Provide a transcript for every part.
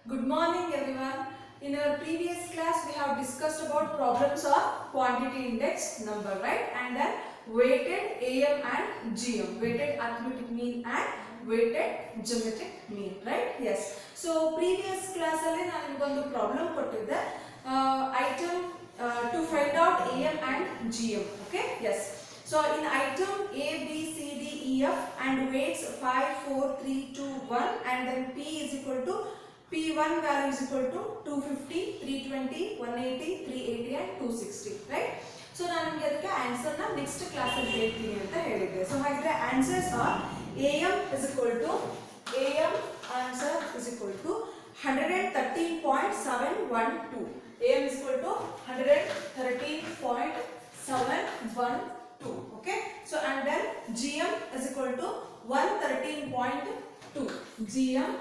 Good morning everyone. In our previous class we have discussed about problems of quantity index number, right? And then weighted AM and GM, weighted arithmetic mean and weighted geometric mean, right? Yes. So previous class alli nanu nigondu problem kottidde item to find out AM and GM. Okay? Yes. So in item A, B, C, D, E, F and weights 5, 4, 3, 2, 1 and then P is equal to P1 value is equal to 250, 320, 180, 380 and 260, right? So ನಾನು ನಿಮಗೆ ಅದಕ್ಕೆ answer ನ next class ಅಲ್ಲಿ ಹೇಳ್ತೀನಿ ಅಂತ ಹೇಳಿದ್ದೆ. So ಹಾಗಿದ್ರೆ answers are AM is equal to AM answer is equal to 113.712. AM is equal to 113.712. Okay? So and then GM is equal to 113.2. GM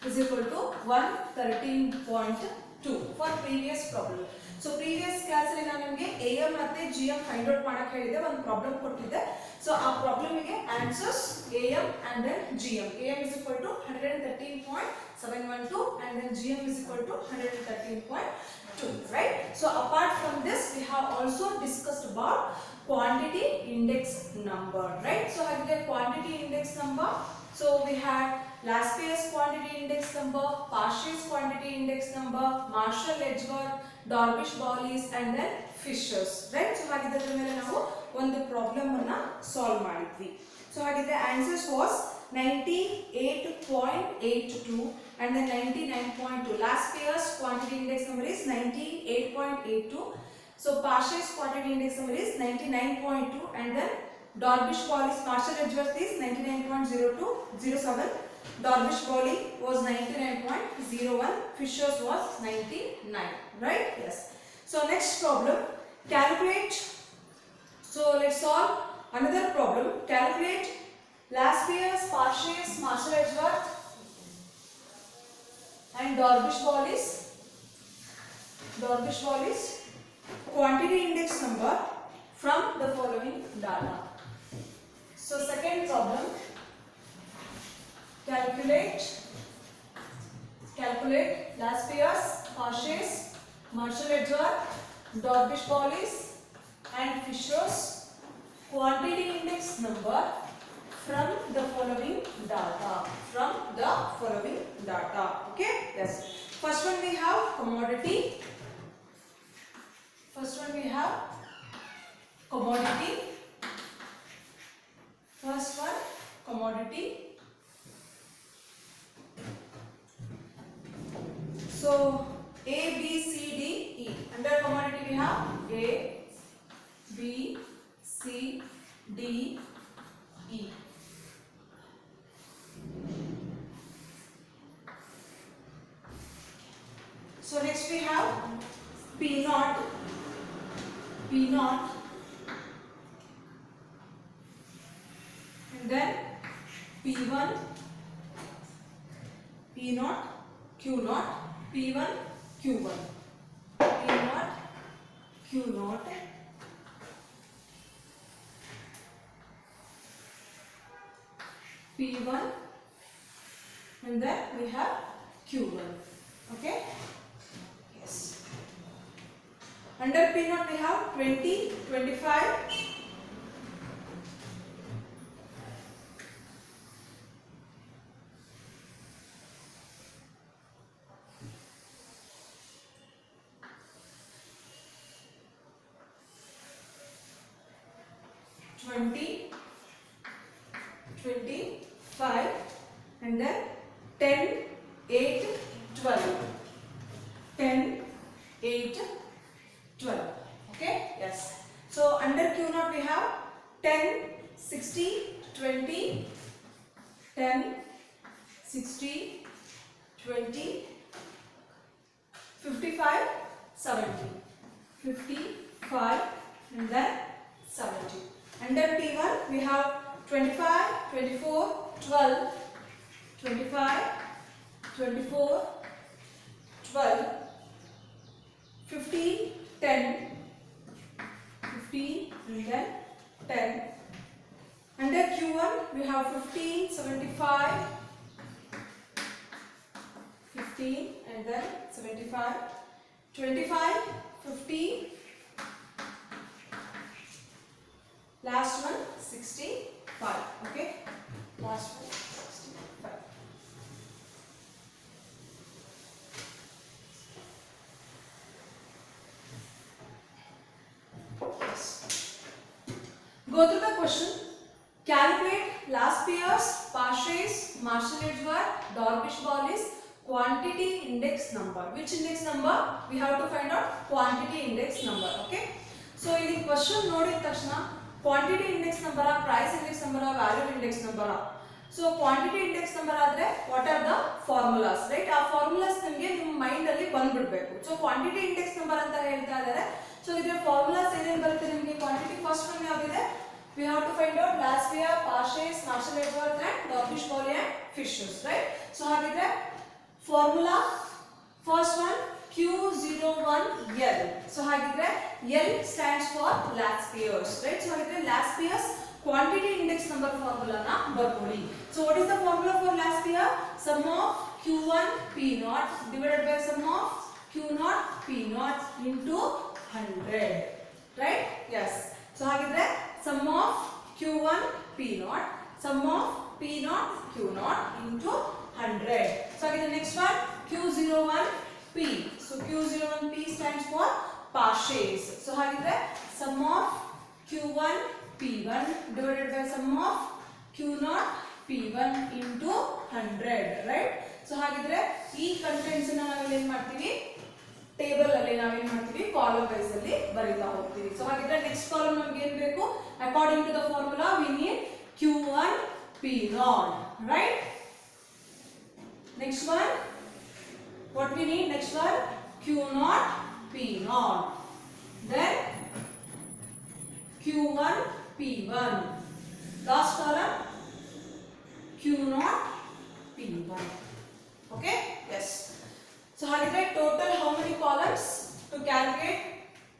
is equal to 113.2 for previous problem. So previous class ಅಲ್ಲಿ ನಾನು ನಿಮಗೆ AM ಮತ್ತೆ GM find out ಮಾಡಕ್ಕೆ ಹೇಳಿದೆ, ಒಂದು problem ಕೊಟ್ಟಿದ್ದೆ. So ಆ problem ಗೆ answers AM and then GM. AM is equal to 113.712 and then GM is equal to 113.2, right? So apart from this we have also discussed about quantity index number, right? So ಹಾಗೆ quantity index number, so we had last year's quantity index number, Paasche quantity index number, Marshall-Edgeworth, Dorbish-Bawley's and then Fisher's, right? So ಹಾಗಿದ್ರೆ ಮೇಲೆ ನಾವು ಒಂದು problem ಅನ್ನು solve ಮಾಡಿದ್ವಿ. So ಹಾಗಿದ್ರೆ answers was 98.82 and then 99.2. Last year's quantity index number is 98.82. So Paasche quantity index number is 99.2 and then Dorbish-Bawley's Marshall-Edgeworth is 99.0207. Dorbish-Bawley was 99.01. Fisher's was 99, right? Yes. So next problem, calculate. So let's solve another problem. Calculate last year's Paasche, Marshall-Edgeworth and Dorbish-Bawley's quantity index number from the following data. So second problem, calculate last year's Paasche, Marshall-Edgeworth, Dorbish-Bawley's and Fisher's quantity index number from the following data. Okay? Yes. First one we have commodity. First one commodity. So A, B, C, D, E. Under commodity we have A, B, C, D, E. So next we have P naught, and then P1, Q naught, P1, Q1, Q naught, P1, and then we have Q1. Okay? Yes. Under P naught we have 20, 25, 25 and then 10, 8, 12. 10, 8, 12. Okay? Yes. So under Q naught we have 10, 60, 20, 10, 60, 20, 55, 70. 55 and then 70. Under P1 we have 25, 24, 12, 25, 24, 12, 15, 10, 15 and then 10. Under Q1 we have 15, 75, 15, 15 and then 75, 25, 50, last one 65. Okay, last one 65. Yes. Go through the question. Calculate last Pierce, Parshas, Marshall-Edgeworth, Dorbish-Bollis quantity index number. Which index number? We have to find out quantity index number. Okay. So in the question nodid takshana quantity index number, price index number, value index number. So quantity index number adre what are the formulas, right? Our formulas nimge ನಿಮ್ಮ mind ಅಲ್ಲಿ ಬಂದ್ಬಿಡಬೇಕು. So quantity index number ಅಂತ ಹೇಳ್ತಾ ಇದ್ದಾರೆ. So ಇದರ formulas ಏನೇನು ಬರುತ್ತೆ ನಿಮಗೆ? quantity first one ಯಾವಿದೆ? We have to find out Laspea, Parshas, Marshall-Edgeworth and Dorbish-Bollis and Fishers, right? So ಹಾಗಿದ್ರೆ formula first one Q01L. So ಹಾಗಿದ್ರೆ L stands for Laspey's, right? So ಹಾಗಿದ್ರೆ Laspey's quantity index number formula na ಬರ್ಕೊಳ್ಳಿ. So what is the formula for Laspea? Sum of Q1 P0 divided by sum of Q0 P0 into 100, right? Yes. So ಹಾಗಿದ್ರೆ sum of Q1 P0 sum of P0 Q0 into 100. So again the next one Q01P. So Q01P stands for Parshas. So ಹಾಗಿದ್ರೆ sum of Q1 P1 divided by sum of Q0 P1 into 100, right? So ಹಾಗಿದ್ರೆ ಈ contents ನ ನಾವು ಏನು ಮಾಡ್ತೀವಿ? Table ಅಲ್ಲಿ ನಾವು ಏನು ಮಾಡ್ತೀವಿ? ಕಾಲಮ್ ವೈಸ್ ಅಲ್ಲಿ ಬರೀತಾ ಹೋಗ್ತೀವಿ. ಸೊ ಹಾಗಿದ್ರೆ ನೆಕ್ಸ್ಟ್ ಕಾಲಮ್ ನಮಗೆ ಏನು ಬೇಕು? According to the formula we need Q1 P0, right? Next one, what we need? Next one Q0 P0. Then Q1 P1. Last column Q0 P1. Okay? Yes. So hagitre total how many columns to calculate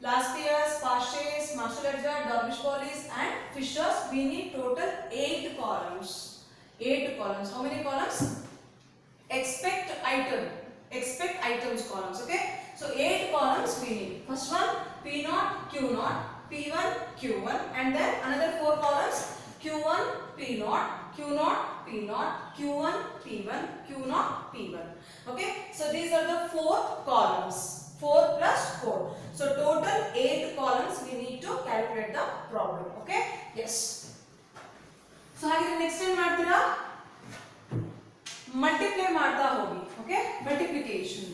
Laspey's, Parshas, Marshall-Edgeworth, Dorbish-Bollis and Fishers? We need total 8 columns. 8 columns. How many columns? Expect items columns. Okay? So 8 columns we need. First one P0, Q0, P1, Q1 and then another 4 columns Q1, P0, Q0, P0, Q1, P1, Q0, P1. Okay? So these are the 4 columns. 4 plus 4. So total 8 columns we need to calculate the problem. Okay? Yes. So ಹಾಗೆ next ಏನು ಮಾಡ್ತೀರಾ? Multiply ಮಾಡ್ತಾ ಹೋಗಿ. Okay? Multiplication.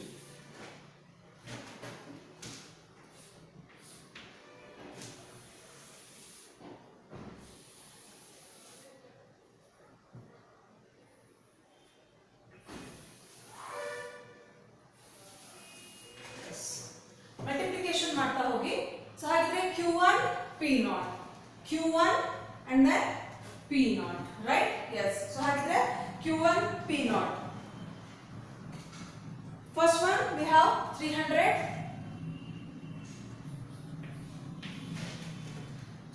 Multiplication ಮಾಡ್ತಾ ಹೋಗಿ. So ಹಾಗಿದ್ರೆ Q1 P0, Q1 and then P0, right? Yes. So ಹಾಗಿದ್ರೆ Q1 P0. First one we have 300.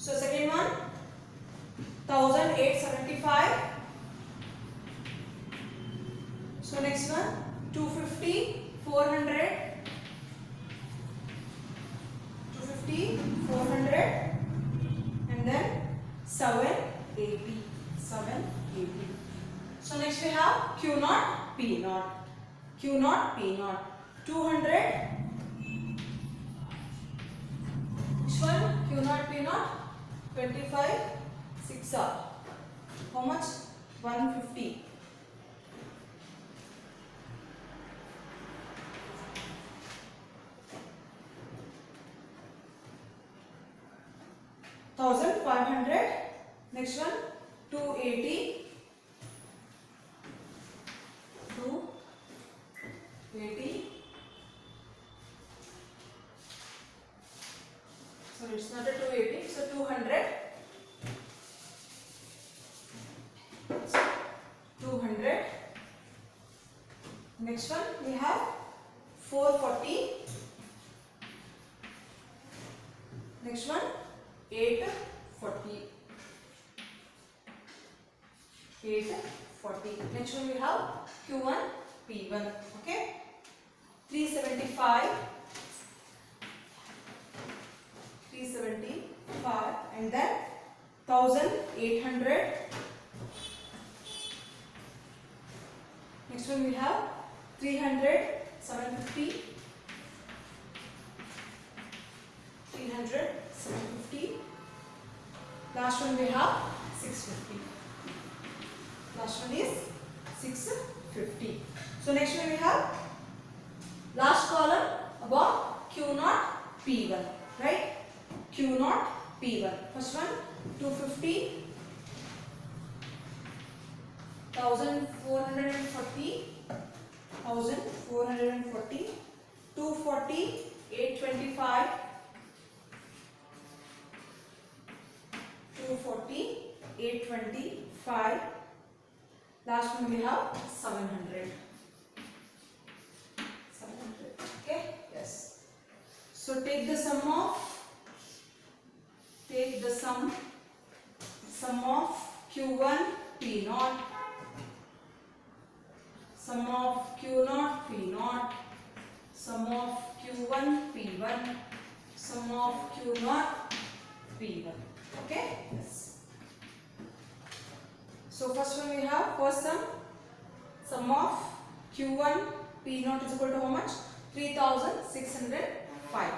So second one 1875. So next one 250, 400. 400 and then 780. So next we have Q0 P0. Q0 P0 200. Which one? Q0 P0 25 6 are how much? 150. 1500. Next one 280. 280. So it's not a 280. So 200. 200. Next one we have 440. Next one 840. 840. Next one we have Q1 P1. Okay. 375 and then 1800. Next one we have 300, 750, 300, 750. Last one we have 650. Last one is 650. So next one we have last column about Q naught P1, right? Q naught P1. First one 250, 1440, 1440, 240, 825, 240, 825. Last one we have 700. 700. Okay? Yes. So take the sum of Q1 P naught, sum of Q naught P naught, sum of Q1 P1, sum of Q naught P1. Okay? Yes. So first one we have first sum of Q1 P naught is equal to how much? 3605.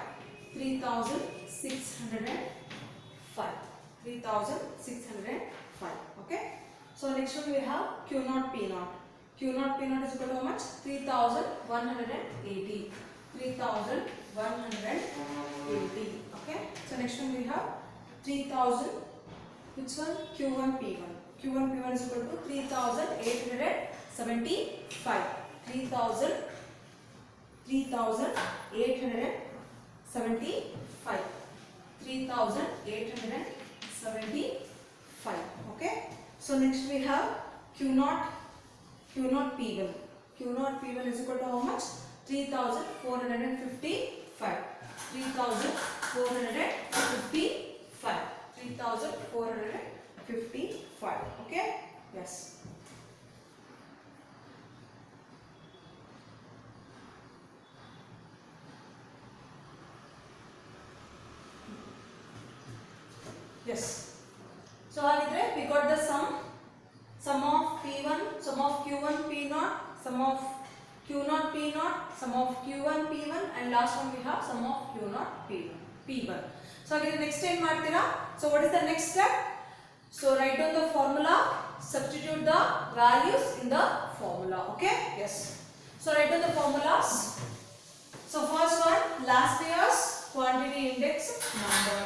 3605. 3605. Okay. So next one we have Q naught P naught. Q naught P naught is equal to how much? 3180. 3180. Okay. So next one we have 3000. Which one? Q1 P1. Q1 P1 is equal to 3875. 3875. 3875. Okay. So next we have Q naught P1. Q naught P1 is equal to how much? 3455. 3455. 3455. Okay. Yes. Yes. So we got the sum of P1, sum of Q1 P0, sum of Q0 P0, sum of Q1 P1, and last one we have sum of Q0 P1. So again next time ಮಾಡ್ತೀರಾ. So what is the next step? So write down the formula, substitute the values in the formula. Okay? Yes. So write down the formulas. So first one, last year's quantity index number.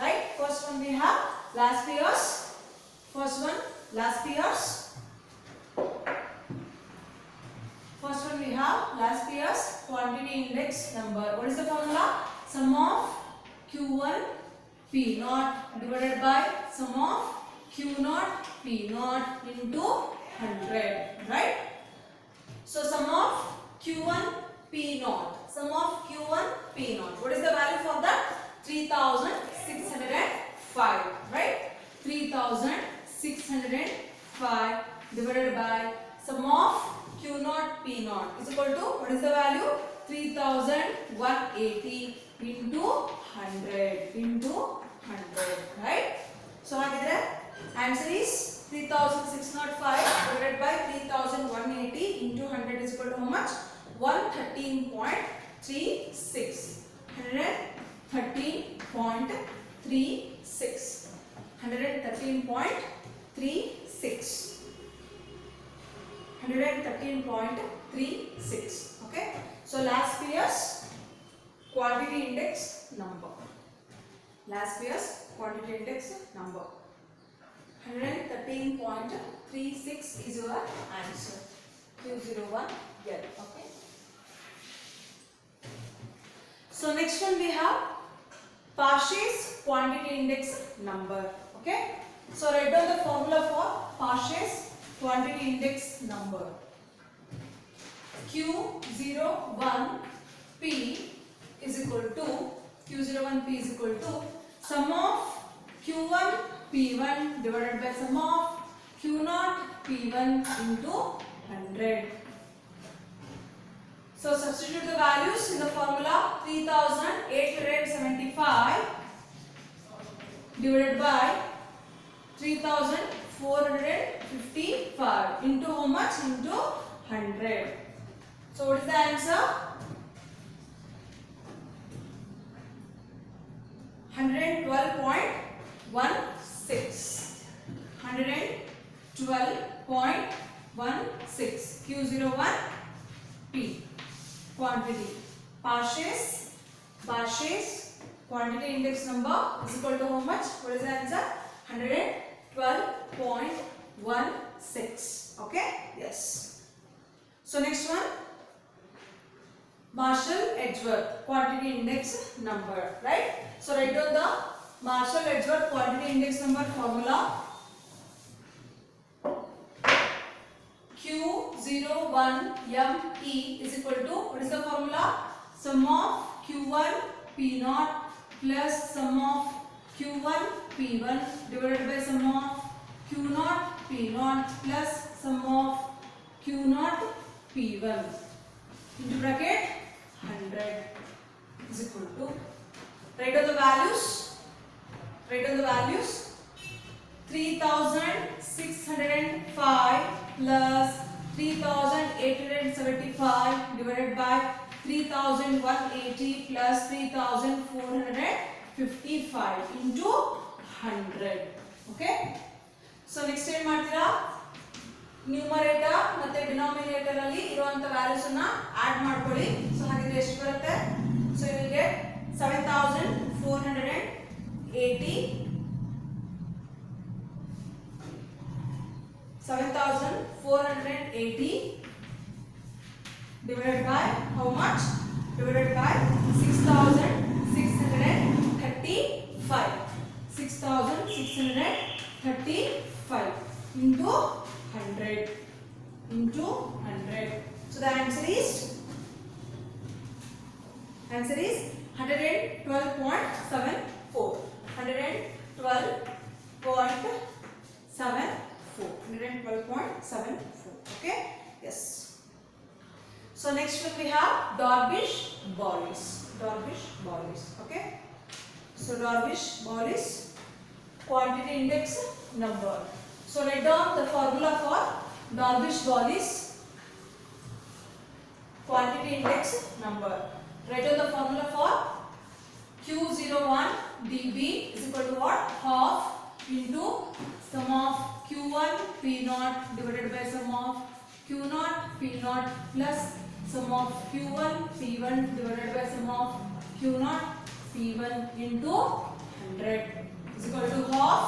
Right? First one we have last year's. First one last year's. First one we have last year's quantity index number. What is the formula? Sum of Q1 P0 divided by sum of Q0 P0 into 100. Right? So sum of Q1 P0. Sum of Q1 P0. What is the value for that? 3605. Right? 3605 divided by sum of Q0 P0 is equal to, what is the value? 3180 into 100 into 100. Right? So what is that? Answer is 3605 divided by 3180 into 100 is equal to how much? 113.36. 113.36. 113.36. 113.36. Okay. So last year's quantity index number. Last year's quantity index number. 113.36 is your answer. Q01 L. Okay. So next one we have Parsh's quantity index number. Okay. So write down the formula for Parsh's quantity index number. Q01P is equal to sum of Q1 P1 divided by sum of Q0 P1 into 100. So substitute the values in the formula. 3875 divided by 3455 into how much? Into 100. So what is the answer? 112.16. 112.16. Q01 P. Quantity. Parses. Quantity index number is equal to how much? What is the answer? 112.16. Okay? Yes. So next one. Marshall-Edgeworth quantity index number, right? So write down the Marshall-Edgeworth quantity index number formula. Q01ME is equal to, what is the formula? Sum of Q1 P0 plus sum of Q1 P1 divided by sum of Q0 P0 plus sum of Q0 P1 into bracket 100 is equal to, write down the values. 3605 plus 3875 divided by 3180 plus 3455 into 100. Okay? So next time ಮಾಡ್ತೀರಾ numerator ಮತ್ತೆ denominator ಅಲ್ಲಿ ಇರುವಂತ values ಅನ್ನ add ಮಾಡ್ಕೊಳ್ಳಿ. So ಹಾಗಿದ್ರೆ ಎಷ್ಟು ಬರುತ್ತೆ? So you will get 7480 divided by how much? Divided by 6635. 6635 into 100. So the answer is 112.74. 112.74. Okay? Yes. So next one we have Darvish-Bolles. Okay? So Darvish-Bolles quantity index number. So write down the formula for Darvish-Bolles quantity index number. Write down the formula for Q01 dB is equal to what? Half into sum of Q1 P0 divided by sum of Q0 P0 plus sum of Q1 P1 divided by sum of Q0 P1 into 100 is equal to half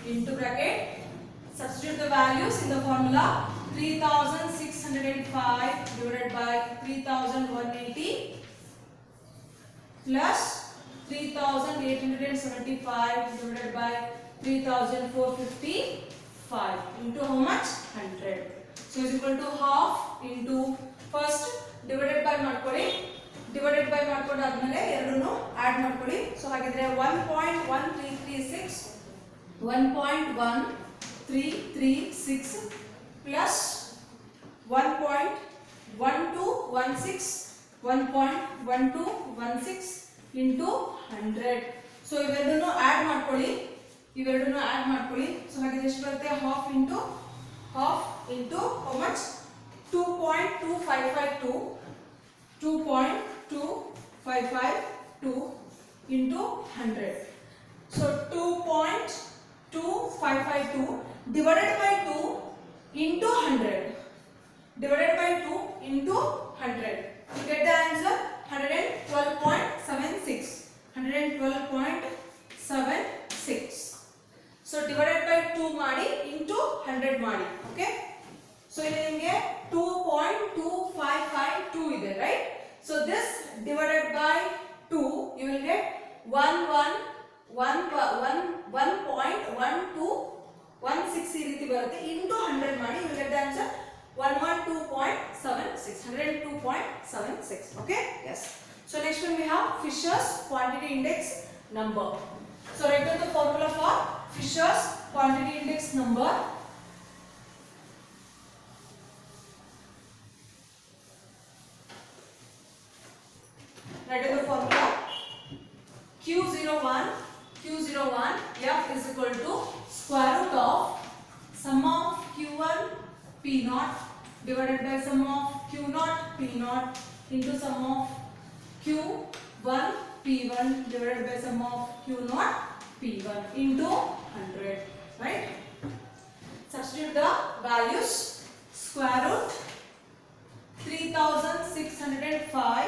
into bracket. Substitute the values in the formula. 3605 divided by 3180 plus 3875 divided by 3455 into how much? 100. So is equal to half into first divided by ಮಾಡ್ಕೊಳ್ಳಿ. divided by ಮಾಡ್ಕೊಂಡು ಆದ್ಮೇಲೆ ಎರಡನ್ನು add ಮಾಡ್ಕೊಳ್ಳಿ. So ಹಾಗಿದ್ರೆ 1.1336 plus 1.1216 into 100. So ಇವೆರಡನ್ನು add ಮಾಡ್ಕೊಳ್ಳಿ. So ಹಾಗಿದ್ರೆ ಎಷ್ಟು ಬರುತ್ತೆ? half into how much? 2.2552 into 100. So 2.2552 divided by 2 into 100. Divided by 2 into 100. You get the answer 112.76. 112.76. So divided by 2 ಮಾಡಿ into 100 ಮಾಡಿ. Okay? So ಇಲ್ಲಿ ನಿಮಗೆ 2.2552 ಇದೆ, right? So this divided by 2 you will get 1.1216 ಈ ರೀತಿ ಬರುತ್ತೆ. into 100 ಮಾಡಿ you will get the answer 112.76. 102.76. Okay? Yes. So next one we have Fisher's quantity index number. So write down the formula for Fisher's quantity index number. Q01 F is equal to square root of sum of Q1 P naught divided by sum of Q0 P naught into sum of Q1 P1 divided by sum of Q0 P1 into 100, right? Substitute the values. Square root 3605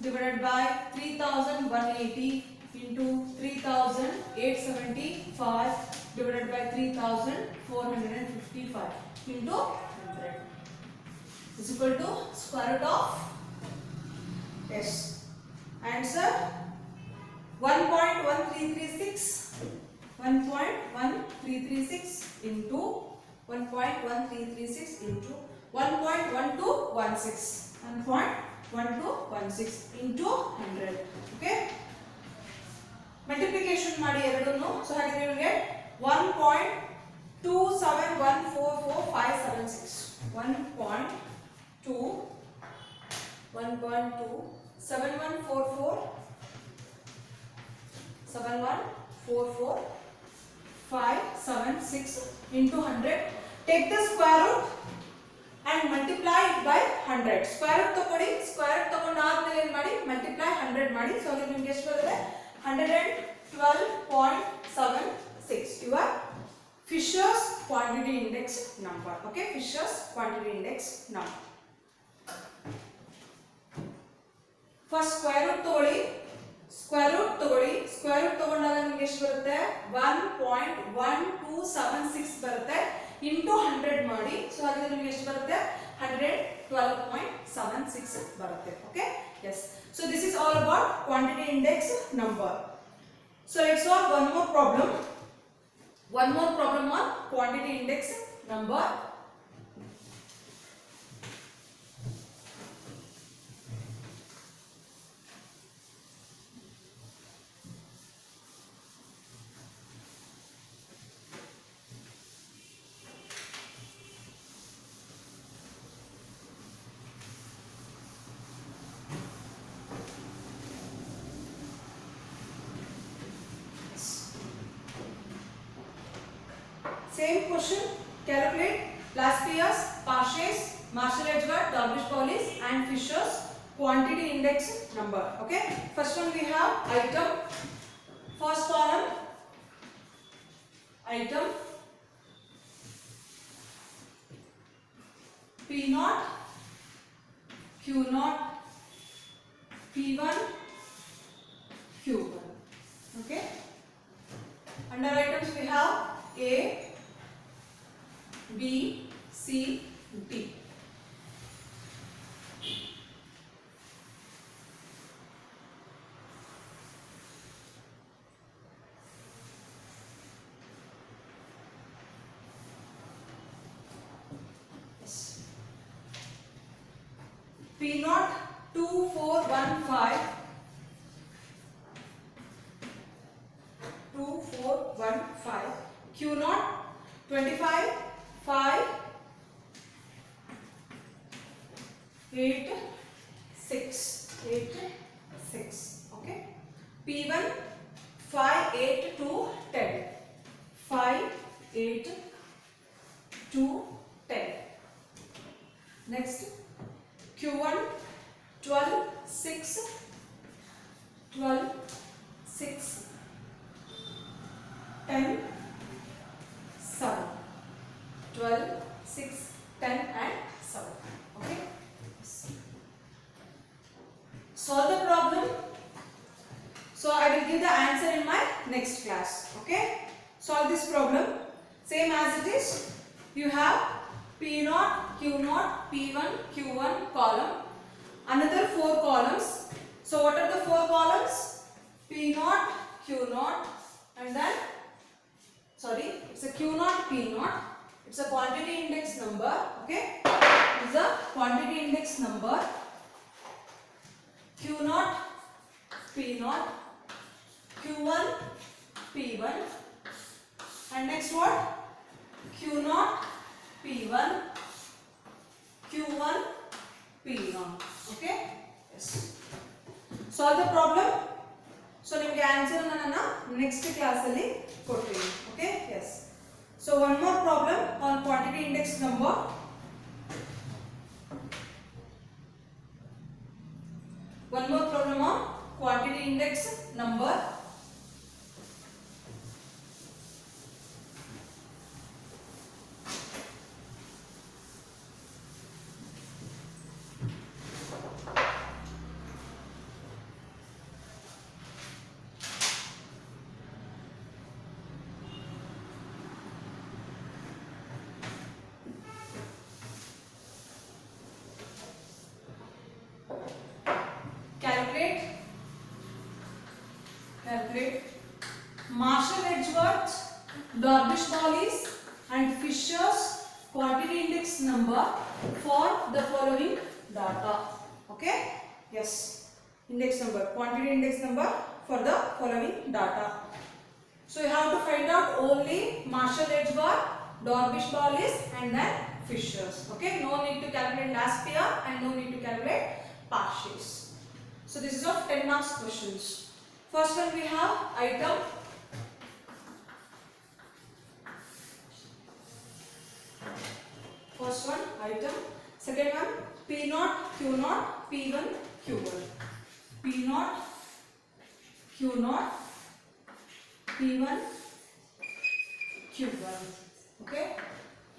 divided by 3180 into 3875 divided by 3455 into 100 is equal to square root of, yes, answer 1.1336 into 1.1336 into 1.1216 into 100. Okay, multiplication ಮಾಡಿ ಎರಡನ್ನು. So ಹಾಗಿದ್ರೆ you get 1.2714456 1.2714456 into 100. Take the square root and multiply it by 100. Square root ತಗೊಳ್ಳಿ, square root ತಗೊಂಡಾದ್ಮೇಲೆ ಏನು ಮಾಡಿ, multiply 100 ಮಾಡಿ. So ಹಾಗೆ ನಿಮಗೆ ಎಷ್ಟು ಬರುತ್ತೆ? 112.76. Your Fisher's quantity index number. Okay, Fisher's quantity index number. First square root ತಗೊಳ್ಳಿ, square root ತಗೊಂಡಾಗ ನಿಮಗೆ ಎಷ್ಟು ಬರುತ್ತೆ? 1.1276 ಬರುತ್ತೆ into 100 ಮಾಡಿ. So ಹಾಗಿದ್ರೆ ನಿಮಗೆ ಎಷ್ಟು ಬರುತ್ತೆ? 112.76 ಬರುತ್ತೆ. Okay, yes. So this is all about quantity index number. So let's solve one more problem on quantity index number. Same question. Calculate last year's Parsh's, Marshall Edgeworth, Darvish Paulis and Fisher's quantity index number. Okay. First one we have item. First column item P0, Q0, P1, Q1. Okay. Under items we have A, B, C, D. Yes. P0 2415 Q0 25 5 8 6. Okay. P1 5 8 2 10 5 8 2 10. Next Q1 12 6 10 7. 12 6 10 and 7. Okay. Solve the problem. So I will give the answer in my next class. Okay. Solve this problem. Same as it is. You have P0, Q0, P1, Q1 column. Another 4 columns. So what are the 4 columns? P0, Q0 and then it's a Q0, P0. It's a quantity index number. Okay. It's a quantity index number. Q0, P0, Q1, P1. And next what? Q0, P1, Q1, P0. Okay. Yes. Solve the problem. So so ನಿಮಗೆ answer ನಾನು next class ಅಲ್ಲಿ ಕೊಡ್ತೀನಿ. Okay, yes. So one more problem on quantity index number. One more problem on quantity index number. Calculate Marshall Edgeworth, Dorbish Wallis and Fisher's quantity index number for the following data. Okay, yes, index number, quantity index number for the following data. So you have to find out only Marshall Edgeworth, Dorbish Wallis and then Fisher's. Okay, no need to calculate last pair and no need to calculate partials. So this is of 10 marks questions. First one we have item. First one item. Second one P0, Q0, P1, Q1. P0, Q0, P1, Q1. Okay.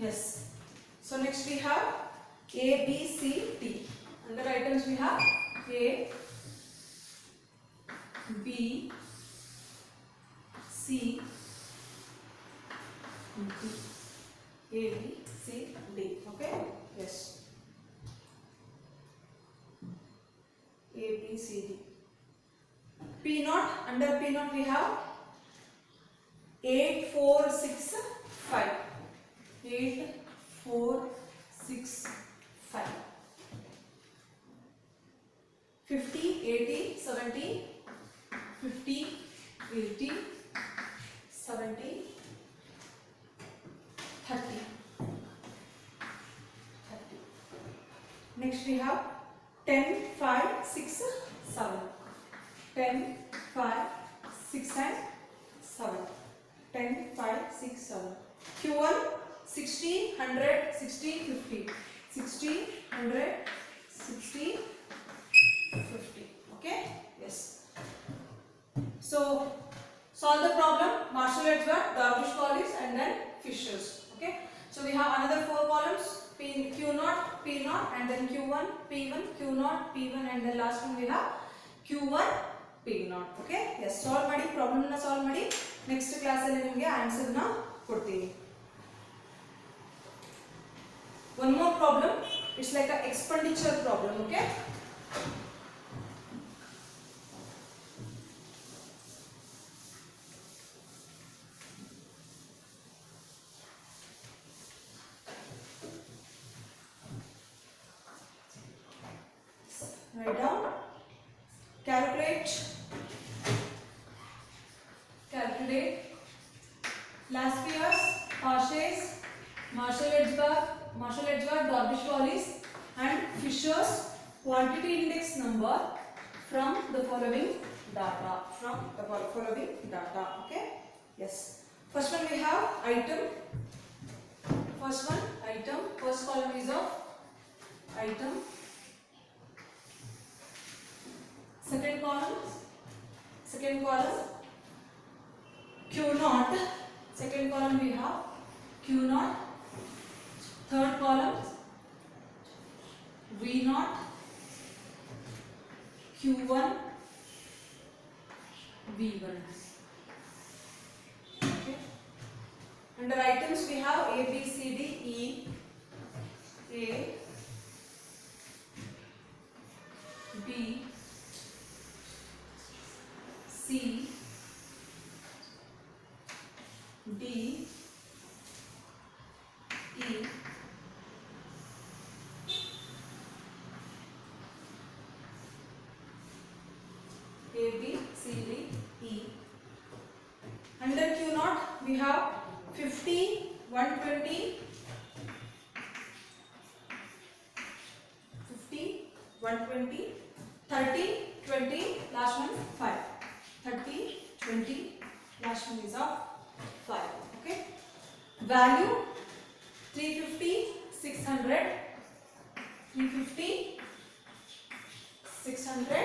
Yes. So next we have A, B, C, D. Under items we have A, B, C, D. A, B, C, D. Okay. Yes. A, B, C, D. P0. Under P0 we have 8, 4, 6, 5. 8, 4, 6, 5. 50, 80, 70. 50, 80, 70, 30. Next we have 10, 5, 6, 7. 10, 5, 6 and 7. 10, 5, 6, 7. Q1 60, 100, 60, 50. 60, 100, 60, 50. Okay? Yes. So solve the problem. Marshall Edgeworth, Dorbish Wallis and then Fisher's. Okay. So we have another 4 columns. Q0, P0 and then Q1, P1, Q0, P1 and then last one we have Q1, P0. Okay. Yes. Solve ಮಾಡಿ problem na solve ಮಾಡಿ next class ಅಲ್ಲಿ ನಿಮಗೆ answer na ಕೊಡ್ತೀನಿ. One more problem. It's like a expenditure problem. Okay. Write down. Calculate last year's partials, Marshall Edgeworth, Dorbish Wallis and Fisher's quantity index number from the following data. Okay. Yes. First one we have item. First column is of item. Second column Q0. Second column we have Q0. Third column V0, Q1, V1. Okay. Under items we have A, B, C, D, E, A, B, C, D, E, A, B, C, D, E. Under Q0 we have 50, 120, 50, 120, 30, 20, last one 5. 30, 20, last one is of 5. Okay, value 350, 600, 350, 600,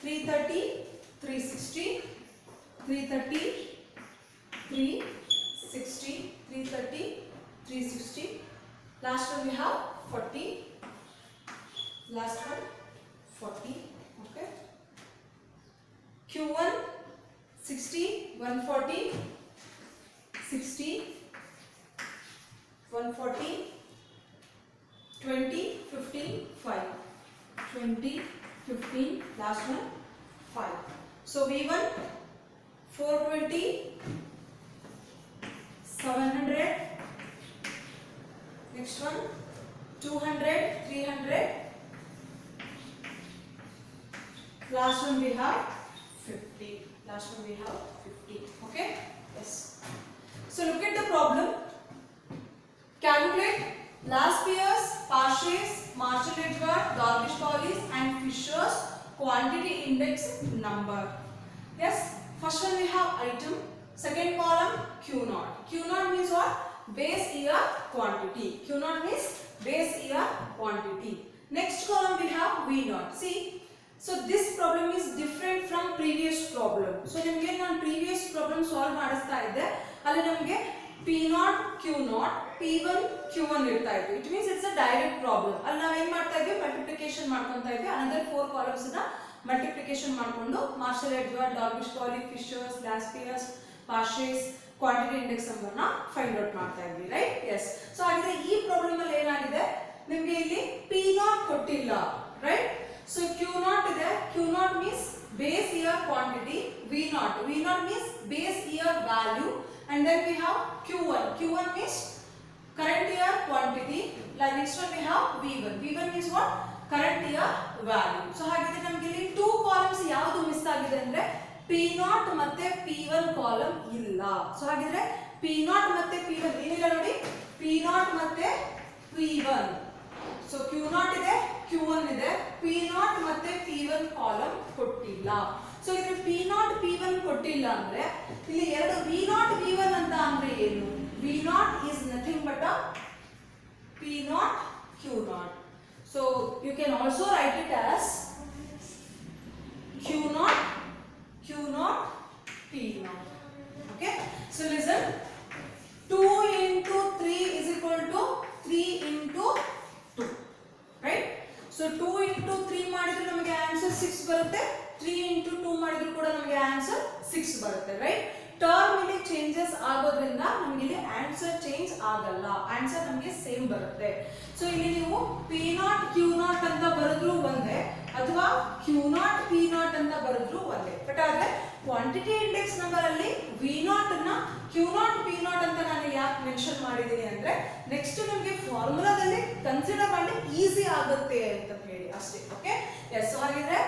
330, 360, 330, 360, 330, 360. Last one we have 40. Last one 40. Okay. Q1 60, 140, 60, 140, 20, 15, 5. 20, 15, last one 5. So V1 420, 700, next one 200, 300, last one we have 50. Last one we have 50. Okay? Yes. So look at the problem. Calculate Laspier's, Parsh's, Marshall-Edwards, Darvish-Collis and Fisher's quantity index number. Yes. First one we have item. Second column Q0. Q0 means what? Base year quantity. Q0 means base year quantity. Next column we have V0. See. So this problem is different from previous problem. So ನಿಮಗೆ ನಾನು previous problem solve ಮಾಡಿಸ್ತಾ ಇದ್ದೆ. ಅಲ್ಲಿ ನಮಗೆ P0, Q0, P1, Q1 ಇರ್ತಾ ಇತ್ತು. It means it's a direct problem. ಅಲ್ಲಿ ನಾವು ಏನು ಮಾಡ್ತಾ ಇದ್ವಿ multiplication ಮಾಡ್ಕೊಂತಾ ಇದ್ವಿ. Another 4 columns ನ multiplication ಮಾಡ್ಕೊಂಡು Marshall-Edwards, Darvish-Collis, Fisher's, Laspier's, Parsh's quantity index number ನ find out ಮಾಡ್ತಾ ಇದ್ವಿ. Right? Yes. So ಹಾಗಿದ್ರೆ ಈ problem ಅಲ್ಲಿ ಏನಾಗಿದೆ? ನಿಮಗೆ ಇಲ್ಲಿ P0 ಕೊಟ್ಟಿಲ್ಲ. Right? So Q0 ಇದೆ. Q0 means base year quantity. V0. V0 means base year value. And then we have Q1. Q1 means current year quantity. Like next one we have V1. V1 means what? Current year value. So ಹಾಗಿದ್ರೆ ನಮಗೆ ಇಲ್ಲಿ 2 columns ಯಾವುದು miss ಆಗಿದೆ ಅಂದ್ರೆ P0 ಮತ್ತೆ P1 column ಇಲ್ಲ. So ಹಾಗಿದ್ರೆ P0 ಮತ್ತೆ P1 ಏನಿಲ್ಲ ನೋಡಿ. P0 ಮತ್ತೆ P1. ಸೊ Q0 ಇದೆ, Q1 ಇದೆ, P0 ಮತ್ತೆ P1 ಕಾಲಮ್ ಕೊಟ್ಟಿಲ್ಲ. ಸೊ ಇದು P0 P1 ಕೊಟ್ಟಿಲ್ಲ ಅಂದ್ರೆ ಇಲ್ಲಿ ಎರಡು V0 V1 ಅಂತ ಅಂದ್ರೆ ಏನು? V0 is nothing but a P0 Q0. So you can also write it as Q0 Q0 P0. Okay? So listen. 2 into 3 is equal to 3 into 2. Right? So 2 into 3 ಮಾಡಿದ್ರೆ ನಮಗೆ answer 6 ಬರುತ್ತೆ. 3 into 2 ಮಾಡಿದ್ರು ಕೂಡ ನಮಗೆ answer 6 ಬರುತ್ತೆ. Right? Term ಇಲ್ಲಿ changes ಆಗೋದ್ರಿಂದ ನಮಗೆ ಇಲ್ಲಿ ಆನ್ಸರ್ ಚೇಂಜ್ ಆಗಲ್ಲ. ಆನ್ಸರ್ ನಮಗೆ ಸೇಮ್ ಬರುತ್ತೆ. ಸೊ ಇಲ್ಲಿ ನೀವು P0 Q0 ಅಂತ ಬರೆದ್ರು ಒಂದೇ ಅಥವಾ Q0 P0 ಅಂತ ಬರೆದ್ರು ಒಂದೇ. ಬಟ್ ಆದ್ರೆ ಕ್ವಾಂಟಿಟಿ ಇಂಡೆಕ್ಸ್ ನಂಬರ್ ಅಲ್ಲಿ V0 ಅನ್ನ Q0 P0 ಅಂತ ನಾನು ಯಾಕೆ ಮೆನ್ಷನ್ ಮಾಡಿದ್ದೀನಿ ಅಂದ್ರೆ ನೆಕ್ಸ್ಟ್ ನಿಮಗೆ ಫಾರ್ಮುಲಾದಲ್ಲಿ ಕನ್ಸಿಡರ್ ಮಾಡಿ ಈಸಿ ಆಗುತ್ತೆ ಅಂತ ಹೇಳಿ ಅಷ್ಟೇ. ಓಕೆ? ಎಸ್. ಹಾಗಿದ್ರೆ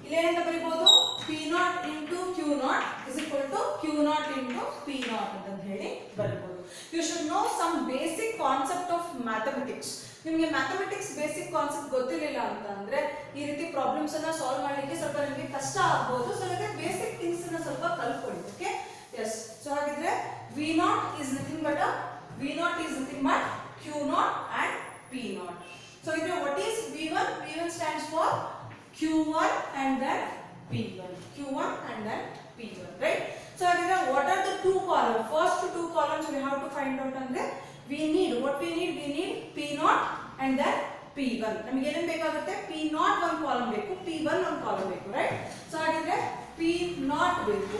ಇಲ್ಲೇನಂತ ಬರೀಬಹುದು P0 into Q0 is equal to Q0 into P0 ಅಂತ ಹೇಳಿ ಬರೀಬಹುದು. You should know some basic concept of mathematics. ನಿಮಗೆ ಮ್ಯಾಥಮೆಟಿಕ್ಸ್ ಬೇಸಿಕ್ ಕಾನ್ಸೆಪ್ಟ್ ಗೊತ್ತಿರಲಿಲ್ಲ ಅಂತ ಅಂದ್ರೆ ಈ ರೀತಿ ಪ್ರಾಬ್ಲಮ್ಸ್ ಅನ್ನ ಸಾಲ್ವ್ ಮಾಡಲಿಕ್ಕೆ ಸ್ವಲ್ಪ ನಿಮಗೆ ಕಷ್ಟ ಆಗಬಹುದು. ಸೊ ಅದಕ್ಕೆ ಬೇಸಿಕ್ ಥಿಂಗ್ಸ್ ಅನ್ನ ಸ್ವಲ್ಪ ಕಲ್ತ್ಕೊಳ್ಳಿ. ಓಕೆ? ಎಸ್. ಸೊ ಹಾಗಿದ್ರೆ V0 is nothing but Q0 and P0. So what is V1? V1 stands for Q1 and then P1. Q1 and then P1. Right? So what are the two columns? First two columns we have to find out andre we need P0 and then P1. ನಮಗೆ ಏನು ಬೇಕಾಗುತ್ತೆ? P0 ಒಂದು column ಬೇಕು, P1 ಒಂದು column ಬೇಕು. Right? So ಹಾಗಿದ್ರೆ P0 ಬೇಕು.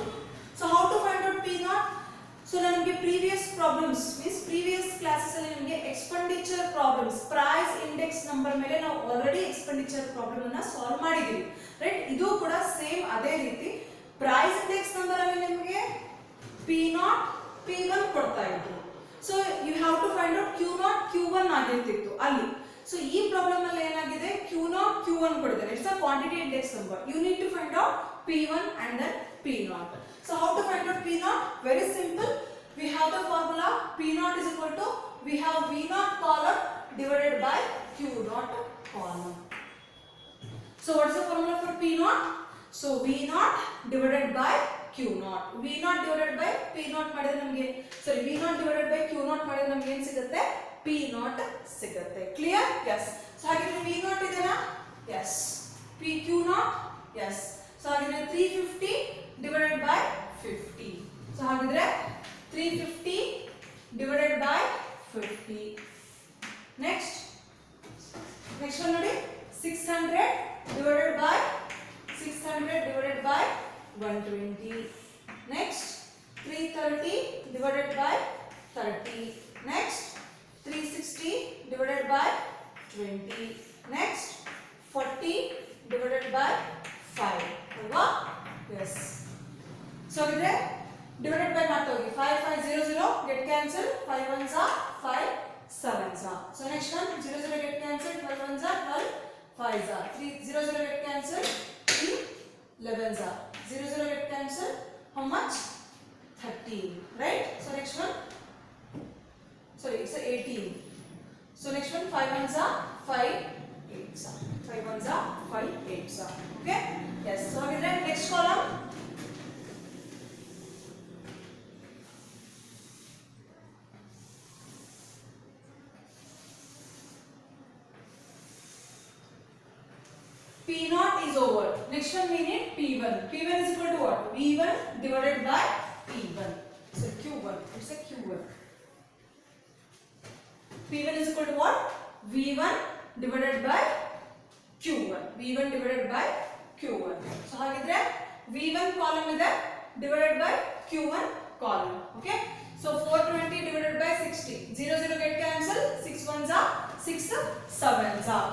So how to find out P0? So ನಮಗೆ previous problems means previous classes ಅಲ್ಲಿ ನಮಗೆ expenditure problems price index number ಮೇಲೆ ನಾವು ಆಲ್ರೆಡಿ ಎಕ್ಸ್ಪೆಂಡಿಚರ್ ಪ್ರಾಬ್ಲಮ್ ಅನ್ನ ಸಾಲ್ವ್ ಮಾಡಿದೀವಿ. ರೈಟ್? ಇದು ಕೂಡ ಸೇಮ್ ಅದೇ ರೀತಿ ಪ್ರೈಸ್ ಇಂಡೆಕ್ಸ್ ನಂಬರ್ ಅಲ್ಲಿ ನಿಮಗೆ P0 P1 ಕೊಡ್ತಾ ಇದ್ರು. So you have to find out Q0 Q1 ಆಗಿರ್ತಿತ್ತು ಅಲ್ಲಿ. ಸೊ ಈ ಪ್ರಾಬ್ಲಮ್ ಅಲ್ಲಿ ಏನಾಗಿದೆ? Q0 Q1 ಕೊಡಿದ್ದಾರೆ. It's a quantity index number. You need to find out P1 and then P0. So how to find out P0? Very simple. We have the formula P0 is equal to we have V0 column divided by Q0 column. So what is the formula for P0? So V0 divided by Q naught. V naught divided by P naught ಮಾಡಿದ್ರೆ ನಮಗೆ sorry V naught divided by Q naught ಮಾಡಿದ್ರೆ ನಮಗೆ ಏನು ಸಿಗುತ್ತೆ P naught ಸಿಗುತ್ತೆ. Clear? yes. So ಹಾಗಿದ್ರೆ V naught ಇದೆನಾ? yes. P Q naught? yes. So ಹಾಗಿದ್ರೆ 350 divided by 50. ಸೊ ಹಾಗಿದ್ರೆ 350 divided by 50. next one ನೋಡಿ 600 divided by 120. next 330 divided by 30. next 360 divided by 20. next 40 divided by 5 ಅಲ್ವಾ? yes. so ಇದ್ರೆ divided by ಮಾಡ್ತಾ ಹೋಗಿ 5 5 0 0 get cancel 5 1s are 5 7s are. so next one 0 0 get cancelled 12 1s are 12 5s are 3 0 0 get cancelled 3 11s are 0 0 get cancelled how much 13 right. so next one sorry it's 18. so next one 5 1s are 5 8s are 5 1s are 5 8s are. okay yes. so again next column P naught is over. next one we need P1. P1 is equal to what? V1 divided by P1. so Q1. it's a Q1. P1 is equal to what? V1 divided by Q1. V1 divided by Q1. so ಹಾಗಿದ್ರೆ V1 column ಇದೆ divided by Q1 column. okay so 420 divided by 60. 0 0 get cancel 6 1s are 6 7s are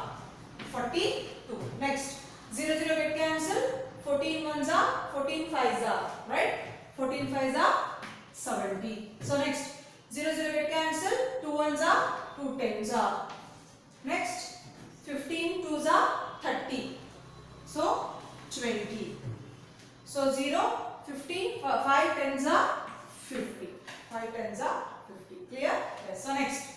42. next 0 0 get cancelled 14 1s are 14 5s are right 14 5s are 70. so next 0 0 get cancelled 2 1s are 2 10s are. next 15 2s are 30. so 20. so 0 15 5 10s are 50. 5 10s are 50. clear? yes. so next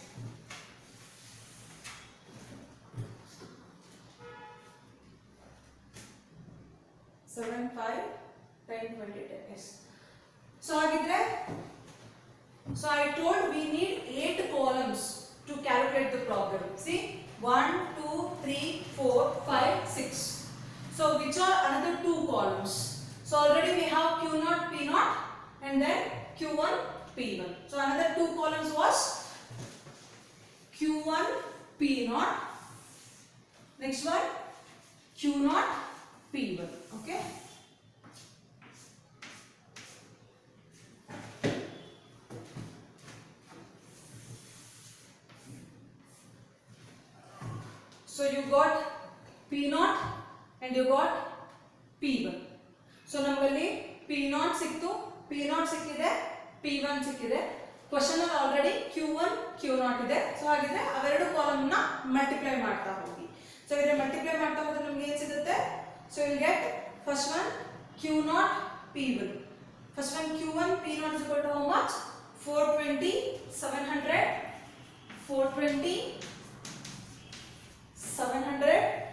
7 5 10 20 10. yes. so ಹಾಗಿದ್ರೆ so I told we need 8 columns to calculate the problem. see 1 2 3 4 5 6. so which are another 2 columns? so already we have Q naught P naught and then Q1 P1. so another 2 columns was Q1 P naught. next one Q naught P1. okay so you got P naught and you got P1. so ನಮ್ಮಲ್ಲಿ P naught ಸಿಕ್ತು P naught ಸಿಕ್ಕಿದೆ P1 ಸಿಕ್ಕಿದೆ. Question ಅಲ್ಲಿ already Q1 Q naught ಇದೆ. So ಹಾಗಿದ್ರೆ ಅವೆರಡು column ನ multiply ಮಾಡ್ತಾ ಹೋಗಿ. ಸೊ ಇದ್ರೆ ಮಲ್ಟಿಪ್ಲೈ ಮಾಡ್ತಾ ಹೋದ್ರೆ ನಮಗೆ ಏನು ಸಿಗುತ್ತೆ? so you will get first one Q naught P1. first one Q1 P naught is equal to how much? 420 700 420 700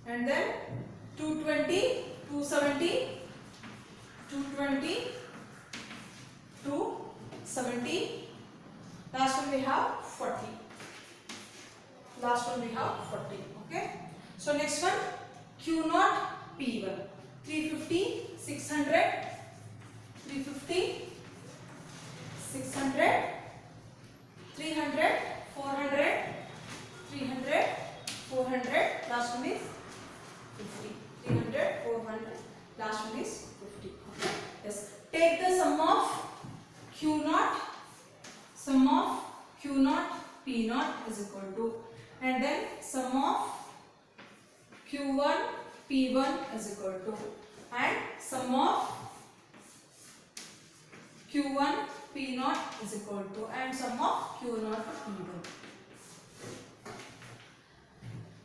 and then 220 270 220 270. last one we have 40. last one we have 40. okay so next one Q naught P1 350 600 350 600 300 400 300 400. last one is 50. 300 400. last one is 50. okay yes. take the sum of Q naught P naught is equal to and then sum of Q1 P1 is equal to and sum of Q1 P naught is equal to and sum of Q naught P1.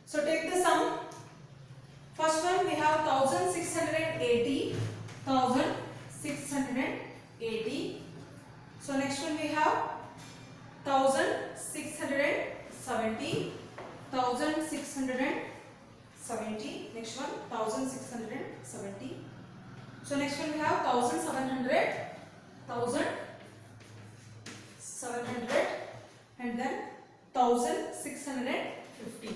so take the sum. first one we have 1680 1680. so next one we have 1670 1670. next one 1670. So next one we have 1700 and then 1650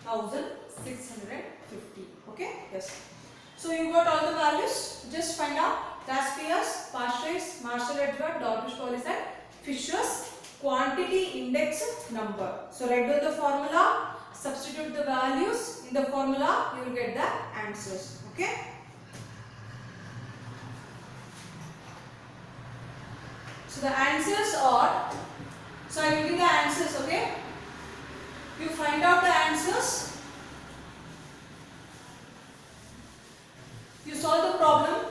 1650. Okay, yes. So you got all the values. Just find out Caspier's, Pasteur's, Marshall Edward, Dornish Collis and Fisher's quantity index number. So write down the formula, substitute the values in the formula, you will get the answers. Okay. So the answers are, so I will give the answers. Okay. You find out the answers. You solve the problem.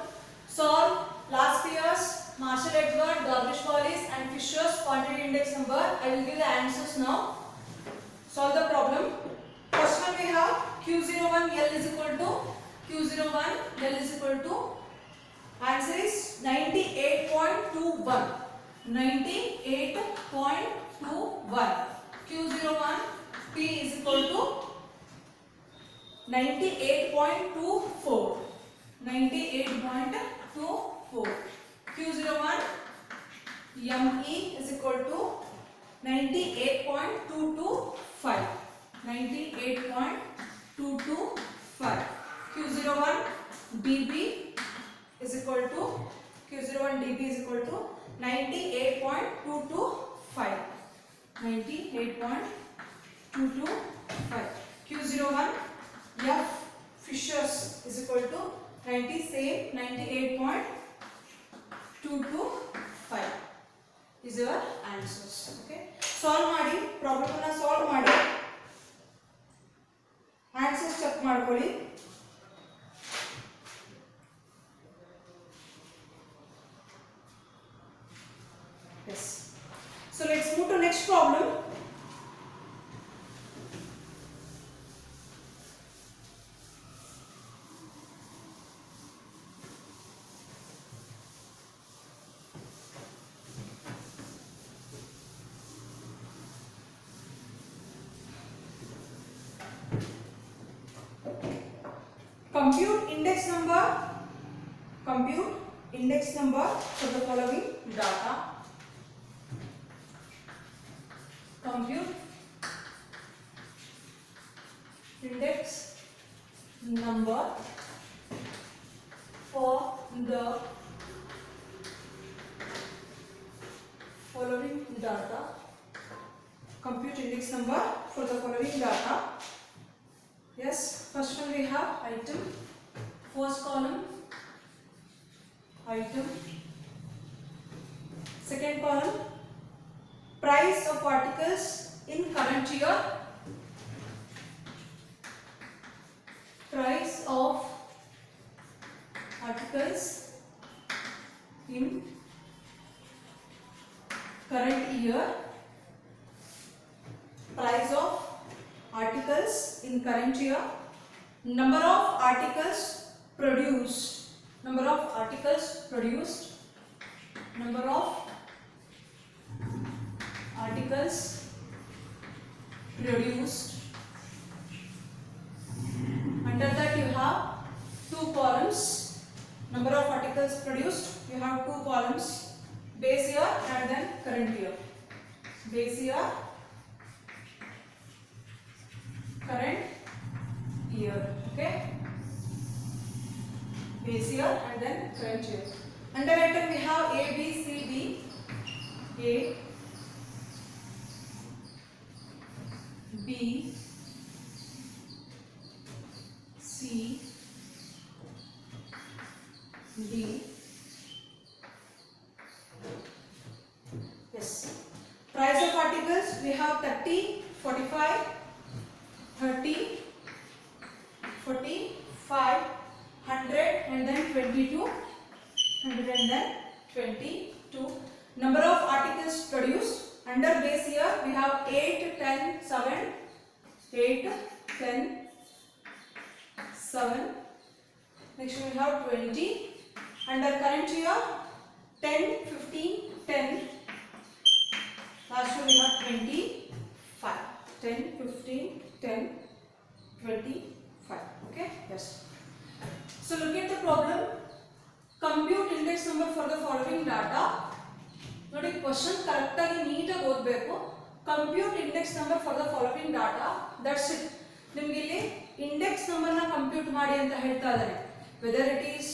Solve Caspier's, Marshall Edward, Dornish Collis and Fisher's quantity index number. I will give the answers now. Solve the problem. First one we have Q01 L is equal to answer is 98.21. 98.21. Q01 P is equal to 98.24. 98.24. Q01 ME is equal to 98.225. 98.225. Q01 dB is equal to 98.225. 98.225. Q01 F Fisher's is equal to 98.225 is your answers. Okay, solve ಮಾಡಿ problem ಅನ್ನು solve ಮಾಡಿ answers check ಮಾಡ್ಕೊಳ್ಳಿ. Yes. So let's move to next problem. Compute index number for the following data. Compute index number for the following data. Compute index number for the following data. Yes, first one we have item, first column item, second column price of articles in current year, price of articles in current year, price of articles in current year, number of articles produced, number of articles produced, number of articles produced. Under that you have two columns. Number of articles produced, you have two columns, base year and then current year. Base year, current year. Okay, base year and then current year. Under item we have A, B, C, D. A, B, C, D. Yes. Price of articles we have 30, 45, 30, 45, 100 and then 22, 100 and then 22. Number of articles produced. Under base year we have 8, 10, 7, 8, 10, 7. Next we have 20. Under current year 10, 15, 10. Last one we have 25. 10, 15, 10, 25. Okay, yes. So look at the problem. Compute index number for the following data. ನೋಡಿ question correct ಆಗಿ ನೀಟಾಗಿ ಓದಬೇಕು. Compute index number for the following data. That's it. ನಿಮಗೆ ಇಲ್ಲಿ index number ನ compute ಮಾಡಿ ಅಂತ ಹೇಳ್ತಾ ಇದ್ದಾರೆ. Whether it is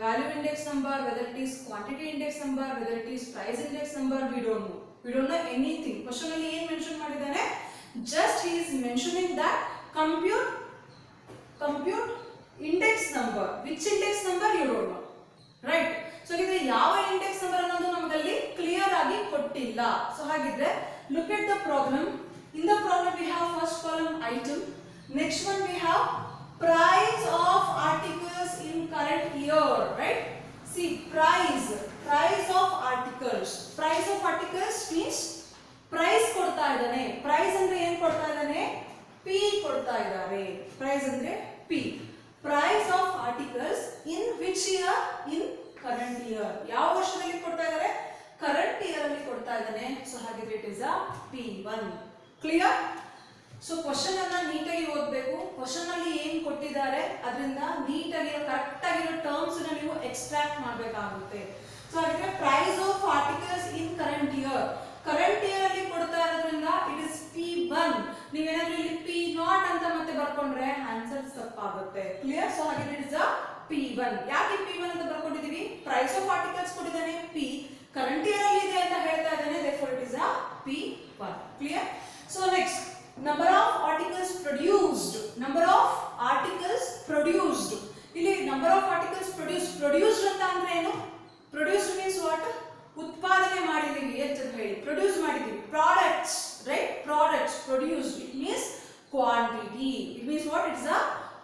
value index number, whether it is quantity index number, whether it is price index number, we don't know anything. Question ಅಲ್ಲಿ ಏನು mention ಮಾಡಿದ್ದಾನೆ? Just he is mentioning that compute index number. Which index number you don't know, right? So ಹಾಗಿದ್ರೆ ಯಾವ index number ಅನ್ನೋದು ನಮಗಲ್ಲಿ clear ಆಗಿ ಕೊಟ್ಟಿಲ್ಲ. So ಹಾಗಿದ್ರೆ look at the problem. In the problem we have first column item, next one we have price of articles in current year, right? See, price of articles means price ಕೊಡ್ತಾ ಇದ್ದಾನೆ. price ಅಂದ್ರೆ ಏನು ಕೊಡ್ತಾ ಇದ್ದಾನೆ? p ಕೊಡ್ತಾ ಇದ್ದಾರೆ. price ಅಂದ್ರೆ p. price of articles in which year? in current year. ಯಾವ ವರ್ಷದಲ್ಲಿ ಕೊಡ್ತಾ ಇದ್ದಾರೆ? current year ಅಲ್ಲಿ ಕೊಡ್ತಾ ಇದ್ದಾನೆ. ಸೊ ಹಾಗಿದ್ರೆ it is a p1. clear? So question ಅನ್ನ ನೀಟಾಗಿ ಓದಬೇಕು. ಕ್ವಶನ್ ಅಲ್ಲಿ ಏನ್ ಕೊಟ್ಟಿದ್ದಾರೆ ಅದರಿಂದ ನೀಟಾಗಿ ಕರೆಕ್ಟ್ ಆಗಿರೋ ಟರ್ಮ್ಸ್ ನ ನೀವು ಎಕ್ಸ್ಟ್ರಾಕ್ಟ್ ಮಾಡಬೇಕಾಗುತ್ತೆ. ಸೊ ಹಾಗಿದ್ರೆ price of articles in current year ಅಲ್ಲಿ ಕೊಡ್ತಾ ಇರೋದ್ರಿಂದ ಇಟ್ ಇಸ್ P1. ನೀವೇನಾದ್ರೂ ಇಲ್ಲಿ P0 ಅಂತ ಮತ್ತೆ ಬರ್ಕೊಂಡ್ರೆ ಆನ್ಸರ್ ತಪ್ಪಾಗುತ್ತೆ. ಕ್ಲಿಯರ್? ಸೊ ಹಾಗಿದ್ರೆ ಇಟ್ ಇಸ್ ಅ P1. ಯಾಕೆ P1 ಅಂತ ಬರ್ಕೊಂಡಿದೀವಿ? ಪ್ರೈಸ್ ಆಫ್ ಆರ್ಟಿಕಲ್ಸ್ ಕೊಟ್ಟಿದ್ದಾನೆ, P ಕರೆಂಟ್ ಇಯರ್ ಅಲ್ಲಿ ಇದೆ ಅಂತ ಹೇಳ್ತಾ ಇದ್ದಾನೆ, therefore it is a P1. Clear? So next, number of articles produced. ಇಲ್ಲಿ number of articles produced ಅಂತ ಅಂದ್ರೆ ಏನು? produced means what? ಉತ್ಪಾದನೆ ಮಾಡಿದೀವಿ ಅಂತ ಹೇಳಿ ಪ್ರೊಡ್ಯೂಸ್ ಮಾಡಿದೀವಿ. products, right? products produced, it means quantity. It means what? It is a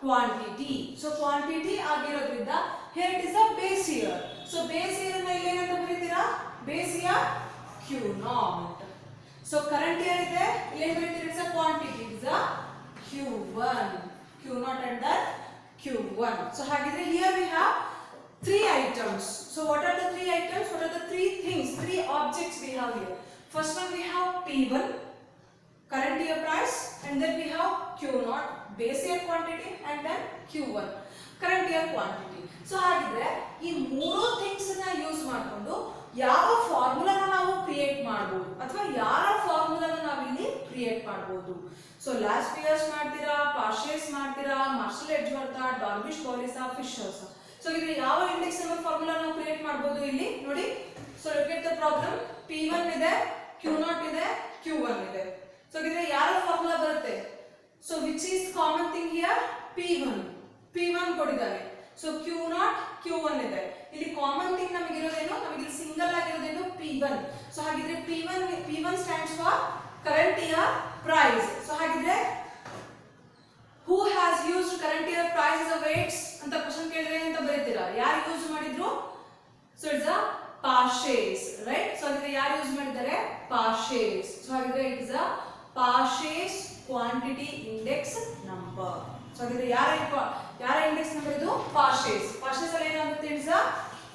quantity. So quantity ಆಗಿರೋದ್ರಿಂದ here it is a base year. So base year ನ ಇಲ್ಲಿ ಏನಂತ ಬರೀತೀರಾ? base year Q0. So current year ಇದೆ, ಇಲ್ಲಿ ಬರೀತೀರಿ it's a quantity, it is a Q1. Q0 and then Q1. So ಹಾಗಿದ್ರೆ here we have three items. So what are the three items? What are the three things, three objects we have here? First one we have P1, current year price, and then we have Q0, base year quantity, and then Q1, current year quantity. So ಹಾಗಿದ್ರೆ ಈ ಮೂರು things ನ use ಮಾಡಿಕೊಂಡು ಯಾವ ಫಾರ್ಮುಲಾನ ನಾವು create ಮಾಡಬಹುದು ಅಥವಾ ಯಾರ ಫಾರ್ಮುಲಾನ ನಾವು ಇಲ್ಲಿ ಕ್ರಿಯೇಟ್ ಮಾಡಬಹುದು? ಸೊ ಲಾಸ್ಟ್ ಪಿಯರ್ಸ್ ಮಾಡ್ತೀರಾ, ಪಾರ್ಶಿಯಸ್ ಮಾಡ್ತೀರಾ, ಮಾರ್ಷಲ್ ಎಡ್ಜ್ವರ್ತ್, ಡಾರ್ಬಿಶ್, ಬಾಲಿಸಾ, ಫಿಶರ್ಸ್. ಸೊ ಇದು ಯಾವ ಇಂಡೆಕ್ಸ್ ನಂಬರ್ ಫಾರ್ಮುಲಾ ನಾವು ಕ್ರಿಯೇಟ್ ಮಾಡಬಹುದು ಇಲ್ಲಿ ನೋಡಿ. So look at the problem. P1 ಇದೆ, Q0 ಇದೆ, Q1 ಇದೆ. ಸೊ ಇದ್ರೆ ಯಾರ ಫಾರ್ಮುಲಾ ಬರುತ್ತೆ? So which is common thing here? P1 ಕೊಟ್ಟಿದ್ದಾರೆ. ಸೊ Q0, Q1 ಇದೆ. ಇಲ್ಲಿ ಕಾಮನ್ ಥಿಂಗ್ ನಮಗೆ ಇರೋದೇನು? ನಮಗೆ ಇಲ್ಲಿ ಸಿಂಗಲ್ ಆಗಿರೋದೇನು? P1. ಸೊ ಹಾಗಿದ್ರೆ P1 stands for current year price. So ಹಾಗಿದ್ರೆ who has used current year price as a weights ಅಂತ question ಕೇಳಿದ್ರೆ ಅಂತ ಬರೀತೀರಾ? ಯಾರು ಯೂಸ್ ಮಾಡಿದ್ರು? So it's a Paasche's, right? So ಹಾಗಿದ್ರೆ ಯಾರು ಯೂಸ್ ಮಾಡಿದ್ದಾರೆ? ಪಾರ್ಶೇಸ್. ಸೊ ಹಾಗಿದ್ರೆ it's a Paasche's quantity index number. So ಹಾಗಿದ್ರೆ ಯಾರ ಇಂಡೆಕ್ಸ್ ನಂಬರ್ ಇದು? ಪಾರ್ಶೇಸ್. ಪಾರ್ಶೇಸ್ ಅಲ್ಲಿ ಏನಾಗುತ್ತೆ? It's a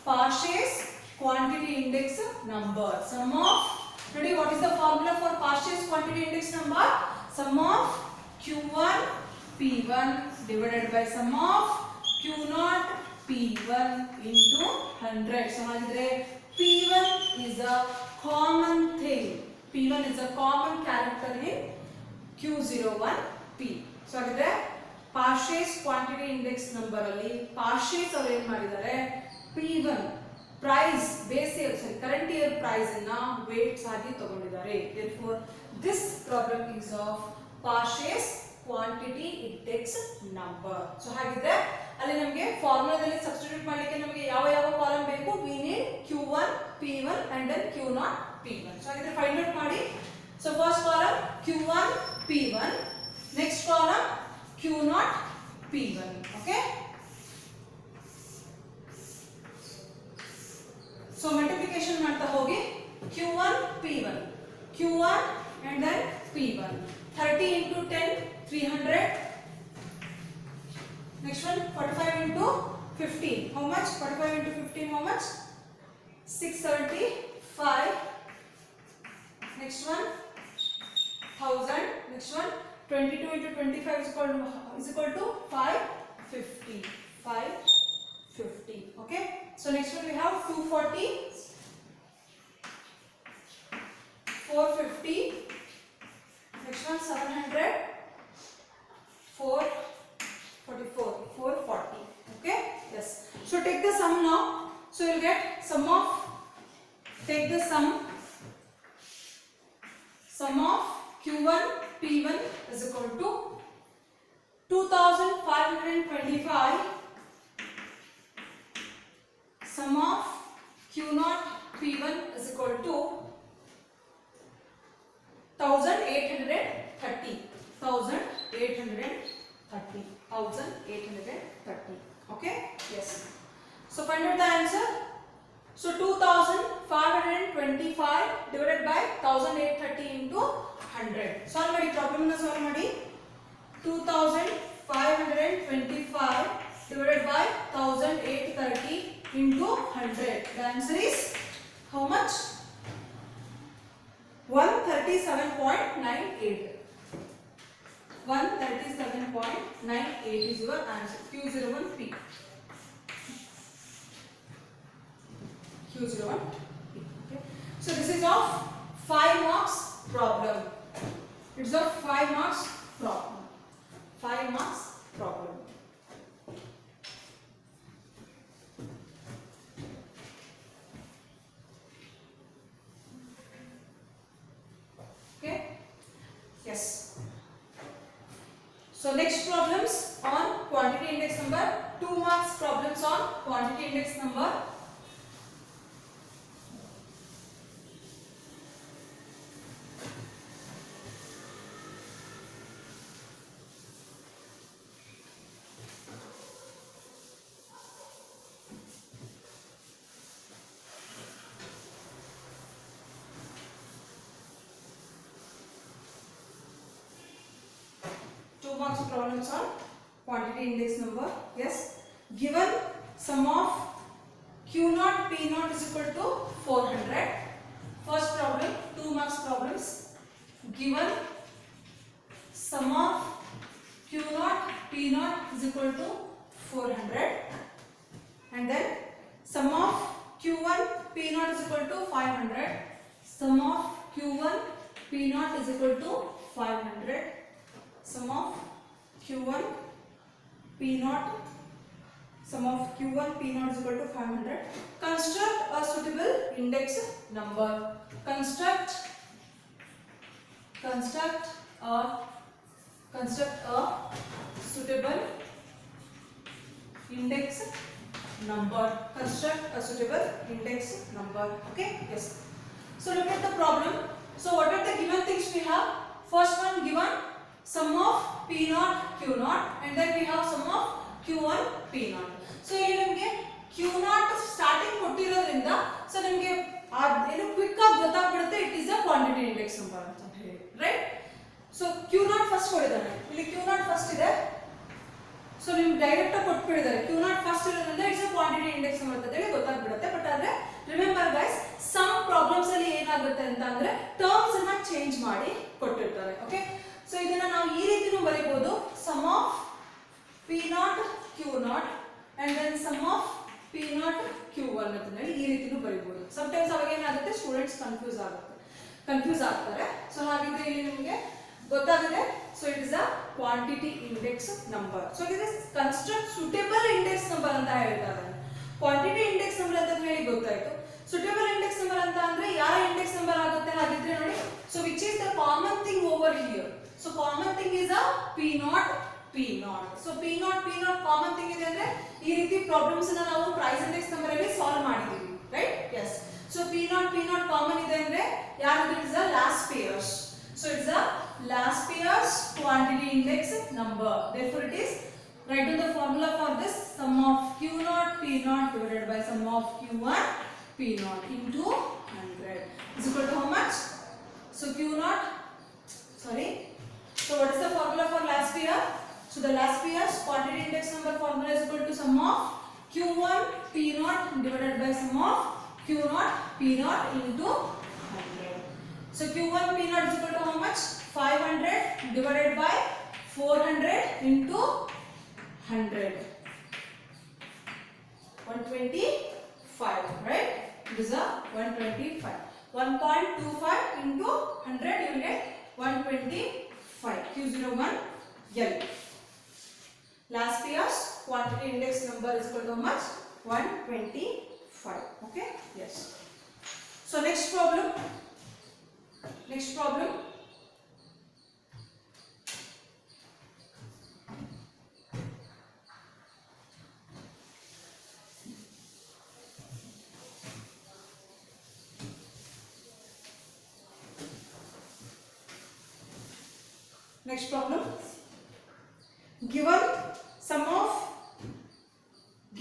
Paasche's quantity index number. Sum of, ನೋಡಿ what is the formula for Paasche's quantity index number? Sum of Q1 P1 divided by sum of Q0 P1 into 100. So ಹಾಗಿದ್ರೆ P1 is a common thing. P1 is a common character in Q01 P. So ಹಾಗಿದ್ರೆ ಪಾರ್ಶೇಸ್ quantity index number ಅಲ್ಲಿ ಪಾರ್ಶೇಸ್ ಅವರು ಏನು ಮಾಡಿದ್ದಾರೆ? P1 price base year current year price ಅನ್ನ weights ಆಗಿ ತಗೊಂಡಿದ್ದಾರೆ. therefore this problem is of Paasche's quantity index number. So ಹಾಗಿದ್ರೆ ಅಲ್ಲಿ ನಮಗೆ ಫಾರ್ಮುಲಾದಲ್ಲಿ ಸಬ್ಸ್ಟಿಟ್ಯೂಟ್ ಮಾಡಲಿಕ್ಕೆ ನಮಗೆ ಯಾವ ಕಾಲಮ್ ಬೇಕು? V need Q1 P1 and then Q0 P1. So ಹಾಗಿದ್ರೆ ಫೈಂಡ್ ಔಟ್ ಮಾಡಿ. So first column Q1 P1, next column Q0 P1. Okay, so multiplication ಮಾಡ್ತಾ ಹೋಗಿ. Q1 P1, Q1 and then P1. 30 into 10 300. Next one 45 into 15. How much? 45 into 15 how much? 675. Next one 1000. Next one, 22 into 25 is equal to 550. 550. Okay. So next one we have 240, 450. Next one 700, 444, 440. Okay. Yes. So take the sum now. So you'll get sum of. Take the sum of Q1 P1 is equal to 2525. Sum of Q0 P1 is equal to 1830. 1830. Okay. Yes. So find out the answer. So 2525 divided by 1830 into 100. Solve ಮಾಡಿ problem na solve ಮಾಡಿ. 2525 divided by 1830 into 100. The answer is how much? 137.98. 137.98 is your answer. Q01P. Q01. Okay. So this is of 5 marks problem. It's a 5 marks problem. 5 marks problem. Okay. Yes. So next problems on quantity index number. 2 marks problems on quantity index number. Marks problems on quantity index number. Yes. Given sum of Q0 P0 is equal to 400. First problem, 2 marks problems. Given sum of Q0 P0 is equal to 400, and then sum of Q1 P0 is equal to 500. Sum of Q1 P0 is equal to 500. Sum of Q1 P0, sum of Q1 P0 is equal to 500. Construct a suitable index number. Construct a suitable index number. Construct a suitable index number. Okay. Yes. So look at the problem. So what are the given things we have? First one given sum of P0 Q0, and then we have sum of Q1 P0. So ಇಲ್ಲಿ ನಿಮಗೆ Q0 starting ಕೊಟ್ಟಿರೋದ್ರಿಂದ so ನಿಮಗೆ ಏನು quick ಆಗಿ ಗೊತ್ತಾಗ್ಬಿಡುತ್ತೆ it is a quantity index number ಅಂತ ಹೇಳಿ, right? So Q0 first ಕೊಟ್ಟಿದ್ದಾನೆ, ಇಲ್ಲಿ Q0 ಫಸ್ಟ್ ಇದೆ. ಸೊ ನಿಮ್ಗೆ ಡೈರೆಕ್ಟ್ ಆಗಿ ಕೊಟ್ಬಿಟ್ಟಿದ್ದಾರೆ Q0 ಫಸ್ಟ್ ಇರೋದ್ರಿಂದ it's a quantity index number ಅಂತ ಹೇಳಿ ಗೊತ್ತಾಗ್ಬಿಡುತ್ತೆ. ಬಟ್ ಆದ್ರೆ ರಿಮೆಂಬರ್ ಗೈಸ್, ಸಮ್ ಪ್ರಾಬ್ಲಮ್ಸ್ ಅಲ್ಲಿ ಏನಾಗುತ್ತೆ ಅಂತ ಅಂದ್ರೆ ಟರ್ಮ್ಸ್ ಅನ್ನ ಚೇಂಜ್ ಮಾಡಿ ಕೊಟ್ಟಿರ್ತಾರೆ. ಓಕೆ. ಸೊ ಇದನ್ನ ನಾವು ಈ ರೀತಿನೂ ಬರೀಬಹುದು, sum of P0 Q0 and then sum of P0 Q1 ಅಂತ ಹೇಳಿ ಈ ರೀತಿನೂ ಬರೀಬಹುದು. ಸಮಟೈಮ್ಸ್ ಅವಾಗ ಏನಾಗುತ್ತೆ, ಸ್ಟೂಡೆಂಟ್ಸ್ ಕನ್ಫ್ಯೂಸ್ ಆಗ್ತಾರೆ. ಸೊ ಹಾಗಿದ್ರೆ ಇಲ್ಲಿ ನಿಮಗೆ ಗೊತ್ತಾಗಿದೆ. So it is a quantity index number. So ಇದು ಕನ್ಸ್ಟ್ರಕ್ಟ್ ಸೂಟೇಬಲ್ ಇಂಡೆಕ್ಸ್ ನಂಬರ್ ಅಂತ ಹೇಳ್ತಾರೆ. ಕ್ವಾಂಟಿಟಿ ಇಂಡೆಕ್ಸ್ ನಂಬರ್ ಅಂತ ಹೇಳಿ ಗೊತ್ತಾಯ್ತು. ಸೂಟೇಬಲ್ ಇಂಡೆಕ್ಸ್ ನಂಬರ್ ಅಂತ ಅಂದ್ರೆ ಯಾವ ಇಂಡೆಕ್ಸ್ ನಂಬರ್ ಆಗುತ್ತೆ ಹಾಗಿದ್ರೆ ನೋಡಿ. So which is the common thing over here. So common thing is a P0. So P0 common thing ಇದೆ ಅಂದ್ರೆ ಈ ರೀತಿ ಪ್ರಾಬ್ಲಮ್ಸ್ ಅನ್ನ ನಾವು ಪ್ರೈಸ್ ಇಂಡೆಕ್ಸ್ ನಂಬರ್ ಅಲ್ಲಿ ಸಾಲ್ವ್ ಮಾಡಿದೀವಿ, right? yes. So P0 common ಇದೆ ಅಂದ್ರೆ ಯಾವುದು? It is a last payers. So it's a last pairs quantity index number. Therefore it is, write down the formula for this, sum of Q0 P0 divided by sum of Q1 P0 into 100 is equal to how much? So Q0, sorry. So what is the formula for last pair? So the last pair's quantity index number formula is equal to sum of Q1 P0 divided by sum of Q0 P0 into 100. So Q1 P0 is equal to how much? 500 divided by 400 into 100. 125, right? This is a 125. 1.25 into 100, you will get 125. Q01 L. Last year's quantity index number is equal to how much? 125. Okay? Yes. So next problem. Next problem. Next problem.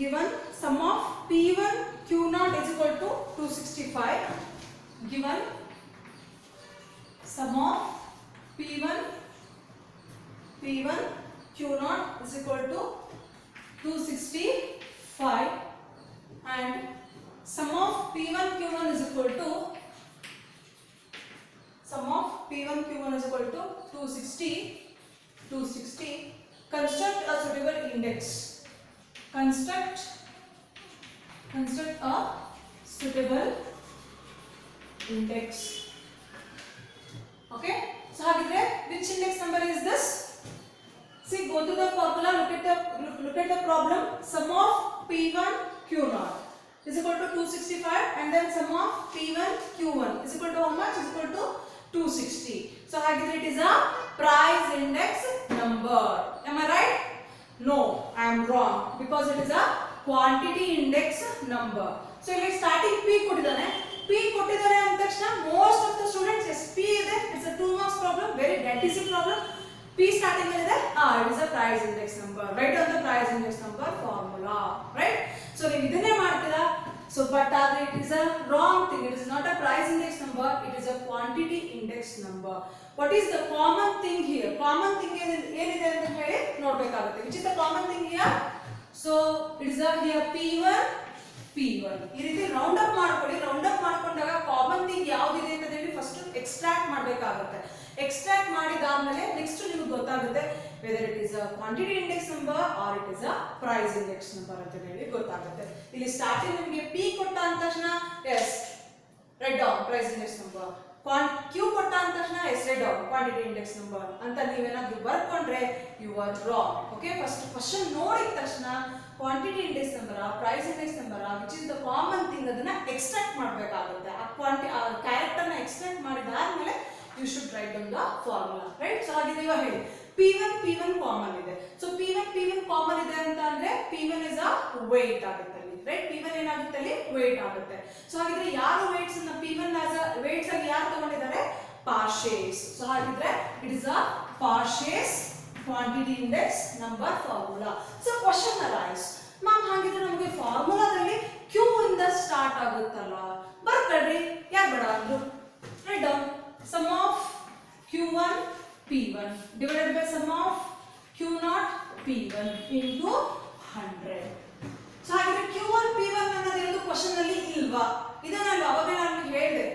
Given sum of P1 Q0 is equal to 265. Given sum of P1 Q0 is equal to 265 and sum of P1 Q1 is equal to P1 Q1 is equal to 260. Construct a suitable index. Construct a suitable index. Okay. So which index number is this? See, go to the formula. Look at the problem. Sum of P1 Q0 is equal to 265 and then sum of P1 Q1 is equal to how much? Is equal to 260. So it is a price index number. Am I right? No, I am wrong because it is a quantity index number. So ಇಲ್ಲಿ starting P ಕೊಟ್ಟಿದ್ದಾನೆ. P ಕೊಟ್ಟಿದ್ದಾರೆ ಅಂದ ತಕ್ಷಣ most of the students yes P ಇದೆ. It's a 2 marks problem, very that easy problem. P starting ಇದೆ. It is a price index number. Write down the price index number formula, right? So ನೀವು ಇದನ್ನೇ ಮಾಡ್ತೀರಾ. So but it is a wrong thing. It is not a price index number. It is a quantity index number. What is the common thing here? Common thing ಏನಿದೆ ಅಂತ ಹೇಳಿ ನೋಡಬೇಕಾಗುತ್ತೆ. Which is the common thing here? So it is a here P1 ಈ ರೀತಿ round up ಮಾಡ್ಕೊಳ್ಳಿ. Round up ಮಾಡ್ಕೊಂಡಾಗ common thing ಯಾವ್ದಿದೆ ಅಂತ ಹೇಳಿ first extract ಮಾಡಬೇಕಾಗುತ್ತೆ. ಎಕ್ಸ್ಟ್ರಾಕ್ಟ್ ಮಾಡಿದಾದ್ಮೇಲೆ ನೆಕ್ಸ್ಟ್ ನಿಮಗೆ ಗೊತ್ತಾಗುತ್ತೆ whether it is a quantity index number or it is a price index number ಅಂತ ಹೇಳಿ ಗೊತ್ತಾಗುತ್ತೆ. ಇಲ್ಲಿ ಸ್ಟಾರ್ಟಿಂಗ್ ನಿಮಗೆ P ಕೊಟ್ಟ ಅಂತ ತಕ್ಷಣ yes write down price index number. Q ಕೊಟ್ಟ ಅಂತ ತಕ್ಷಣ yes write down quantity index number ಅಂತ ನೀವೇನಾದ್ರೂ ಬರ್ಕೊಂಡ್ರೆ you are wrong. Okay, first question ನೋಡಿದ ತಕ್ಷಣ quantity index number price index number which is the common thing ಅದನ್ನ ಎಕ್ಸ್ಟ್ರಾಕ್ಟ್ ಮಾಡಬೇಕಾಗುತ್ತೆ. ಆ ಕ್ಯಾರೆಕ್ಟರ್ ನ extract ಮಾಡಿದಾದ್ಮೇಲೆ you should write down the formula, right? So ಹಾಗಿದ್ರೆ ಇವಾಗ ಹೇಳಿ P1 ಕಾಮನ್ ಇದೆ. So P1 ಕಾಮನ್ ಇದೆ ಅಂತ ಅಂದ್ರೆ P1 is a weight ಆಗುತ್ತೆ ಅಲ್ಲಿ, right? P1 ಏನಾಗುತ್ತೆ ಅಲ್ಲಿ weight ಆಗುತ್ತೆ. So ಹಾಗಿದ್ರೆ ಯಾರು weights ಅನ್ನ P1 as a weights ಆಗಿ ಯಾರು ತಗೊಂಡಿದ್ದಾರೆ? Parses. So ಹಾಗಿದ್ರೆ it is a Parses quantity index number formula. So question arise, ma'am ಹಾಗಿದ್ರೆ ನಮಗೆ ಫಾರ್ಮುಲಾದಲ್ಲಿ Q ಇಂದ ಸ್ಟಾರ್ಟ್ ಆಗುತ್ತಲ್ಲ, ಬರ್ಕಡ್ರಿ ಯಾರು ಬೇಡ ಅಂದ್ರು. Write down sum of Q1 P1 divided by sum of Q0 P1 into 100. So ಹಾಗಿದ್ರೆ Q1 P1 ಅನ್ನೋದು ಒಂದು ಕ್ವೆಶ್ಚನ್ ಅಲ್ಲಿ ಇಲ್ವಾ? ಇದನ್ನ ಅವಾಗ ನಾನು ಹೇಳಿದೆ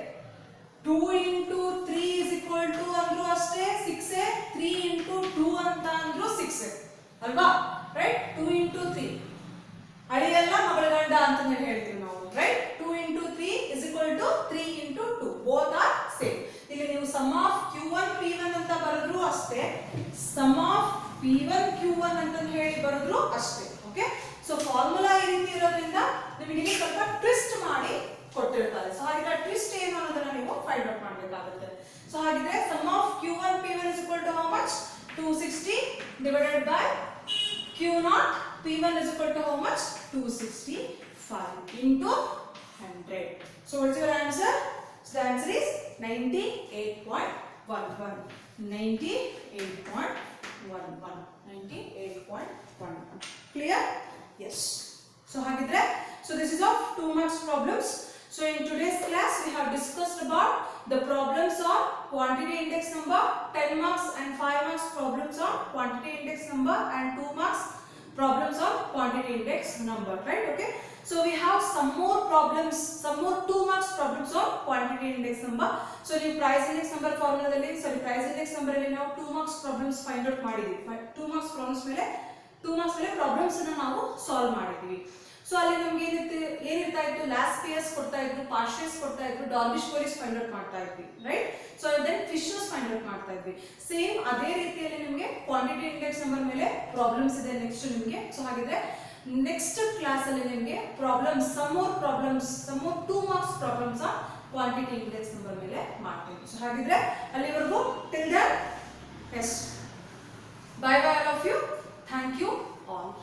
2 into 3 is equal to ಅಂದ್ರು ಅಷ್ಟೇ 6 3 into 2 ಅಂತ ಅಂದ್ರು 6 ಅಲ್ವಾ, ರೈಟ್? 2 into 3 ಅಳಿಯಲ್ಲ ಮಗಳ ಗಂಡ ಅಂತ ಹೇಳ್ತೀವಿ ನಾವು, right? 2 into 3 is equal to 3 into 2 both are same. ಇಲ್ಲಿ ನೀವು sum of Q1 P1 ಅಂತ ಬರೆದ್ರು ಅಷ್ಟೇ, sum of P1 Q1 ಅಂತ ಹೇಳಿ ಬರೆದ್ರು ಅಷ್ಟೇ. ಓಕೆ, ಸೊ ಫಾರ್ಮುಲಾ ಈ ರೀತಿ ಇರೋದ್ರಿಂದ ನಿಮಗೆ ಇಲ್ಲಿ ಸ್ವಲ್ಪ ಟ್ವಿಸ್ಟ್ ಮಾಡಿ ಕೊಟ್ಟಿರ್ತಾರೆ. ಸೊ ಹಾಗಿದ್ರೆ ಟ್ವಿಸ್ಟ್ ಏನು ಅನ್ನೋದನ್ನ ನೀವು ಫೈಂಡ್ ಔಟ್ ಮಾಡಬೇಕಾಗುತ್ತೆ. ಸೊ ಹಾಗಿದ್ರೆ sum of Q1 P1 is equal to how much? 260 divided by Q0 P1 is equal to how much? 265 into 100. So what is your answer? So the answer is 98.11. 98.11. Clear? Yes. So hagidre, so this is of 2 marks problems. So in today's class we have discussed about the problems of quantity index number, 10 marks and 5 marks problems of quantity index number and 2 marks problems of quantity index number, right? Okay. So we have some more problems, some more 2 marks problems on quantity index number. So ನೀವು price index number ಫಾರ್ಮುಲಾದಲ್ಲಿ price index number ಅಲ್ಲಿ ನಾವು 2 marks problems find out ಮಾಡಿದ್ವಿ. 2 marks problems ಮೇಲೆ problems ಅನ್ನು ನಾವು solve ಮಾಡಿದ್ವಿ. So ಅಲ್ಲಿ ನಮಗೆ ಏನಿರ್ತಾ ಇತ್ತು, ಲಾಸ್ಟ್ ಪೇಯರ್ಸ್ ಕೊಡ್ತಾ ಇದ್ರು, ಪಾರ್ಷಿಯಸ್ ಕೊಡ್ತಾ ಇದ್ರು, ಡಾರ್ವಿಶ್ ಗೋರೀಸ್ ಫೈಂಡ್ ಔಟ್ ಮಾಡ್ತಾ ಇದ್ವಿ, right. So then Fisher's find out ಮಾಡ್ತಾ ಇದ್ವಿ. ಸೇಮ್ ಅದೇ ರೀತಿಯಲ್ಲಿ ನಿಮಗೆ ಕ್ವಾಂಟಿಟಿ ಇಂಡೆಕ್ಸ್ ನಂಬರ್ ಮೇಲೆ ಪ್ರಾಬ್ಲಮ್ಸ್ ಇದೆ ನೆಕ್ಸ್ಟ್ ನಿಮಗೆ. ಸೊ ಹಾಗಿದ್ರೆ ನೆಕ್ಸ್ಟ್ ಕ್ಲಾಸ್ ಅಲ್ಲಿ ನಿಮಗೆ problems, some more 2 marks problems on quantity index number ಮೇಲೆ ಮಾಡ್ತೀವಿ. ಸೊ ಹಾಗಿದ್ರೆ ಅಲ್ಲಿವರೆಗೂ till then, yes, bye bye all of you. Thank you all.